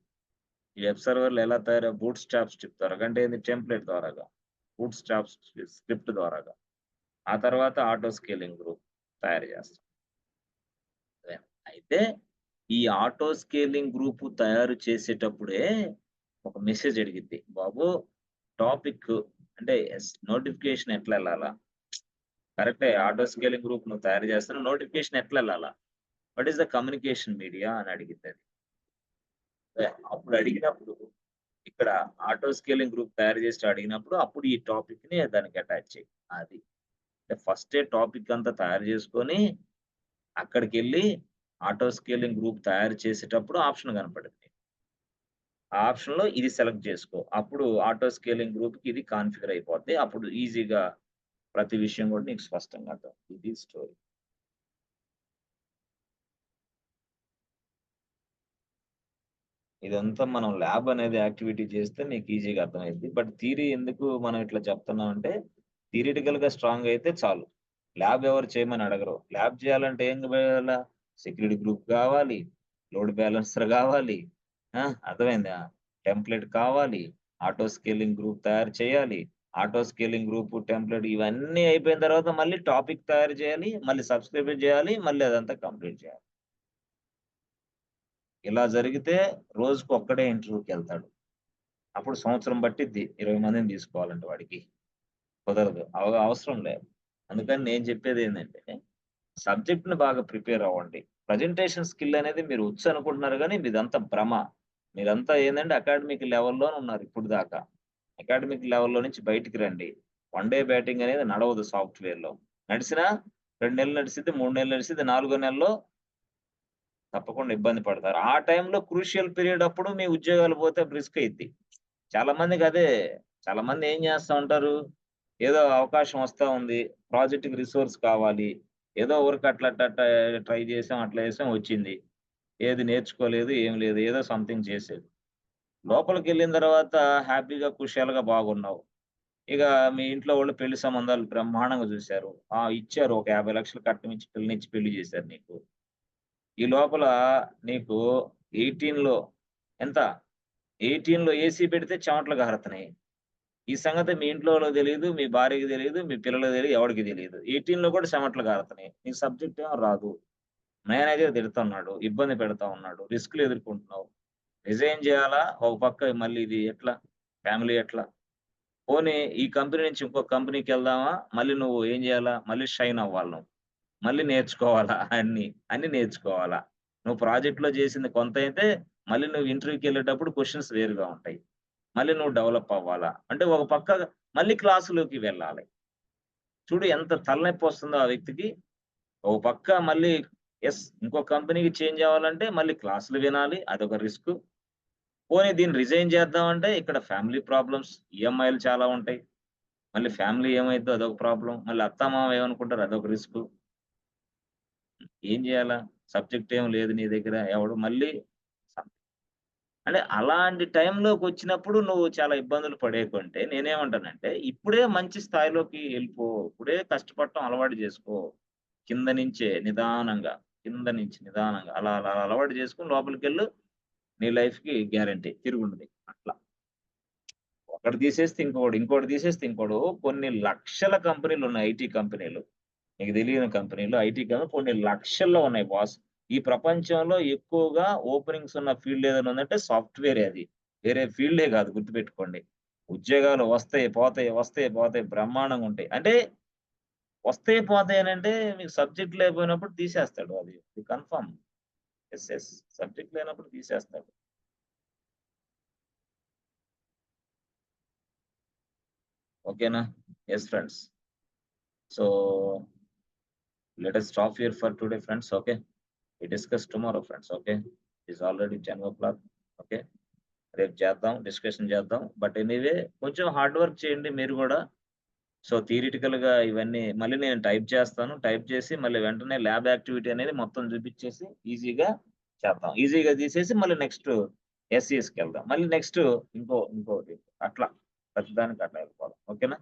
ఈ వెబ్ సర్వర్‌లు ఎలా బూట్ స్ట్రాప్ స్క్రిప్ట్ ద్వారాగా అంటే ఏంది టెంప్లేట్ ద్వారాగా. బూట్ స్ట్రాప్ స్క్రిప్ట్ ద్వారాగా. ఆ తర్వాత ఆటో స్కేలింగ్ గ్రూప్ తయారు చేస్తాం. అదే. అయితే ఈ ఆటో స్కేలింగ్ గ్రూప్ తయారు చేసేటప్పుడే ఒక మెసేజ్ అడిగిద్ది. బాబు టాపిక్ అంటే నోటిఫికేషన్ ఎట్లా ఎళ్ళాలా? కరెక్టే ఆటో స్కేలింగ్ గ్రూప్ నువ్వు తయారు చేస్తున్నావు. నోటిఫికేషన్ ఎట్లా ఎళ్ళాలా? What is the communication media అని అడిగిద్దది. అప్పుడు అడిగినప్పుడు ఇక్కడ ఆటో స్కేలింగ్ గ్రూప్ తయారు చేసి అడిగినప్పుడు అప్పుడు ఈ టాపిక్‌ని దానికి అటాచ్ చెయి. అది. అంటే ఫస్టే టాపిక్ అంతా తయారు చేసుకొని అక్కడికెళ్ళి ఆటో స్కేలింగ్ గ్రూప్ తయారు చేసేటప్పుడు ఆప్షన్ కనపడిద్ది. ఆ ఆప్షన్‌లో ఇది సెలెక్ట్ చేసుకో. అప్పుడు ఆటో స్కేలింగ్ గ్రూప్‌కి ఇది కాన్ఫిగర్ అయిపోద్ది. అప్పుడు ఈజీగా ప్రతి విషయం కూడా నీకు స్పష్టంగా అర్థం. ఇది స్టోరీ. ఇదంతా మనం ల్యాబ్ అనేది యాక్టివిటీ చేస్తే మీకు ఈజీగా అర్థమైద్ది. బట్ థియరీ ఎందుకు మనం ఇట్లా చెప్తున్నామంటే, థియరిటికల్‌గా స్ట్రాంగ్ అయితే చాలు. ల్యాబ్ ఎవరు చేయమని అడగరు. ల్యాబ్ చేయాలంటే ఏం చేయాలా? సెక్యూరిటీ గ్రూప్ కావాలి, లోడ్ బ్యాలెన్సర్ కావాలి. ఆ! అర్థమైందా? టెంప్లేట్ కావాలి, ఆటో స్కేలింగ్ గ్రూప్ తయారు చేయాలి. ఆటో స్కేలింగ్ గ్రూప్, టెంప్లేట్ ఇవన్నీ అయిపోయిన తర్వాత మళ్ళీ టాపిక్ తయారు చేయాలి, మళ్ళీ సబ్స్క్రైబ్ చేయాలి, మళ్ళీ అదంతా కంప్లీట్ చేయాలి. ఇలా జరిగితే రోజుకి ఒక్కడే ఇంటర్వ్యూకెళ్తాడు. అప్పుడు సంవత్సరం పట్టిద్ది 20 మందిని తీసుకోవాలంటే వాడికి. కుదరదు. అవసరం లేదు. అందుకని నేను చెప్పేదేందంటే, సబ్జెక్ట్‌ని బాగా ప్రిపేర్ అవ్వండి. ప్రెజెంటేషన్ స్కిల్ అనేది మీరు వచ్చు అనుకుంటున్నారు గానీ, మీదంతా భ్రమ. మీరంతా ఏందంటే అకాడమిక్ లెవెల్‌లోనే ఉన్నారు ఇప్పుడు దాకా. అకాడమిక్ లెవెల్‌లో నుంచి బయటికి రండి. వన్ డే బ్యాటింగ్ అనేది నడవదు సాఫ్ట్‌వేర్‌లో. నడిసినా 2 నెలలు నడిసిద్ది, 3 నెలలు నడిసిద్ది, నాలుగో నెలలో తప్పకుండా ఇబ్బంది పడతారు. ఆ టైంలో క్రూషియల్ పీరియడ్ అప్పుడు మీ ఉద్యోగాలు పోతే రిస్క్ అయిద్ది. చాలా మందికి అదే. చాలా మంది ఏం చేస్తా ఉంటారు, ఏదో అవకాశం వస్తా ఉంది. ప్రాజెక్ట్‌కి రిసోర్స్ కావాలి. ఏదో ఊరికే అట్లా అట్లా అట్లా ట్రై చేసాం, అట్లా చేసాం వచ్చింది. ఏది నేర్చుకోలేదు, ఏం లేదు. ఏదో సంథింగ్ చేసేది. లోపలికెళ్ళిన తర్వాత హ్యాపీగా, ఖుషాలుగా బాగున్నావు. ఇక మీ ఇంట్లో వాళ్ళు పెళ్లి సంబంధాలు బ్రహ్మాండంగా చూసారు. ఇచ్చారు ఒక 50,00,000 కట్నం ఇచ్చి పిల్లనిచ్చి పెళ్లి చేశారు నీకు. ఈ లోపల నీకు 18లో ఎంత? 18లో ఏసీ పెడితే చెమటలు గారుతున్నాయి. ఈ సంగతి మీ ఇంట్లో వాళ్ళకి తెలీదు, మీ భార్యకి తెలీదు, మీ పిల్లలకి తెలీదు, ఎవడికి తెలీదు. 18లో కూడా చెమటలు గారుతున్నాయి. నీకు సబ్జెక్ట్ ఏమో రాదు. మేనేజర్ తిడుతున్నాడు, ఇబ్బంది పెడతా ఉన్నాడు, రిస్క్‌లు ఎదుర్కొంటున్నావు. రిజైన్ చేయాలా? ఒక పక్క మళ్ళీ ఇది ఎట్లా? ఫ్యామిలీ ఎట్లా? పోనీ ఈ కంపెనీ నుంచి ఇంకో కంపెనీకెళ్దామా? మళ్ళీ నువ్వు ఏం చేయాలా? మళ్ళీ షైన్ అవ్వాలి నువ్వు. మళ్ళీ నేర్చుకోవాలా అన్నీ. అన్నీ నేర్చుకోవాలా. నువ్వు ప్రాజెక్ట్‌లో చేసింది కొంతైతే, మళ్ళీ నువ్వు ఇంటర్వ్యూకెళ్ళేటప్పుడు క్వెషన్స్ వేరుగా ఉంటాయి. మళ్ళీ నువ్వు డెవలప్ అవ్వాలా. అంటే ఒక పక్క మళ్ళీ క్లాస్‌లోకి వెళ్ళాలి. చూడు ఎంత తలనొప్పొస్తుందో ఆ వ్యక్తికి. ఒక పక్క మళ్ళీ ఇంకో కంపెనీకి చేంజ్ అవ్వాలంటే మళ్ళీ క్లాసులు వినాలి. అదొక రిస్కు. పోనీ దీన్ని రిజైన్ చేద్దామంటే ఇక్కడ ఫ్యామిలీ ప్రాబ్లమ్స్, ఈఎంఐలు చాలా ఉంటాయి. మళ్ళీ ఫ్యామిలీ ఏమైద్దో అదొక ప్రాబ్లమ్. మళ్ళీ అత్తామామ ఏమనుకుంటారో అదొక రిస్కు. ఏం జేయాలా? సబ్జెక్ట్ ఏమి లేదు నీ దగ్గర. ఎవడు మళ్ళీ సం అంటే అలాంటి టైంలోకొచ్చినప్పుడు నువ్వు చాలా ఇబ్బందులు పడేకంటే నేనేమంటానంటే, ఇప్పుడే మంచి స్థాయిలోకి ఎళ్ళిపో. ఇప్పుడే కష్టపడటం అలవాటు జేసుకో. కింద నుంచే నిదానంగా, కింద నుంచి నిదానంగా అలా అలా అలవాటు చేసుకొని లోపలికెళ్ళు. నీ లైఫ్‌కి గ్యారంటీ తిరుగుండదు. అట్లా. ఒకటి తీసేస్తే ఇంకోడు, ఇంకోటి తీసేస్తే ఇంకోడు. కొన్ని లక్షల కంపెనీలున్నాయి ఐటీ కంపెనీలు. నీకు తెలియని కంపెనీలు, ఐటీ కంపెనీలు కొన్ని లక్షల్లో ఉన్నాయి బాస్. ఈ ప్రపంచంలో ఎక్కువగా ఓపెనింగ్స్ ఉన్న ఫీల్డ్ ఏదైనా ఉందంటే సాఫ్ట్‌వేరే అది. వేరే ఫీల్డే కాదు గుర్తుపెట్టుకోండి. ఉద్యోగాలు వస్తాయి, పోతాయి, వస్తాయి, పోతాయి బ్రహ్మాండంగా ఉంటాయి. అంటే వస్తాయి, పోతాయి అనంటే మీకు సబ్జెక్ట్ లేకపోయినప్పుడు తీసేస్తాడు అది. ఇది కన్ఫర్మ్. యెస్. సబ్జెక్ట్ లేనప్పుడు తీసేస్తాడు. ఓకేనా? Yes friends. So, let us stop here for today friends. Okay. We discuss tomorrow friends. Okay. It is already 10 o'clock. Okay. రేపు చేద్దాం. డిస్కషన్ చేద్దాం. బట్ ఎనీవే కొంచెం హార్డ్ వర్క్ చేయండి మీరు గూడా. సో, థియరిటికల్‌గా ఇవన్నీ మళ్ళీ నేను టైప్ చేస్తాను. టైప్ చేసి మళ్ళీ వెంటనే ల్యాబ్ యాక్టివిటీ అనేది మొత్తం చూపిచ్చేసి ఈజీగా చేద్దాం. ఈజీగా తీసేసి మళ్ళీ నెక్స్ట్ ఎస్‌సిఎస్‌కెళ్దాం. మళ్ళీ నెక్స్ట్ ఇంకోటి అట్లా ప్రతిదానికి అట్లా వెళ్ళిపోదాం. ఓకేనా?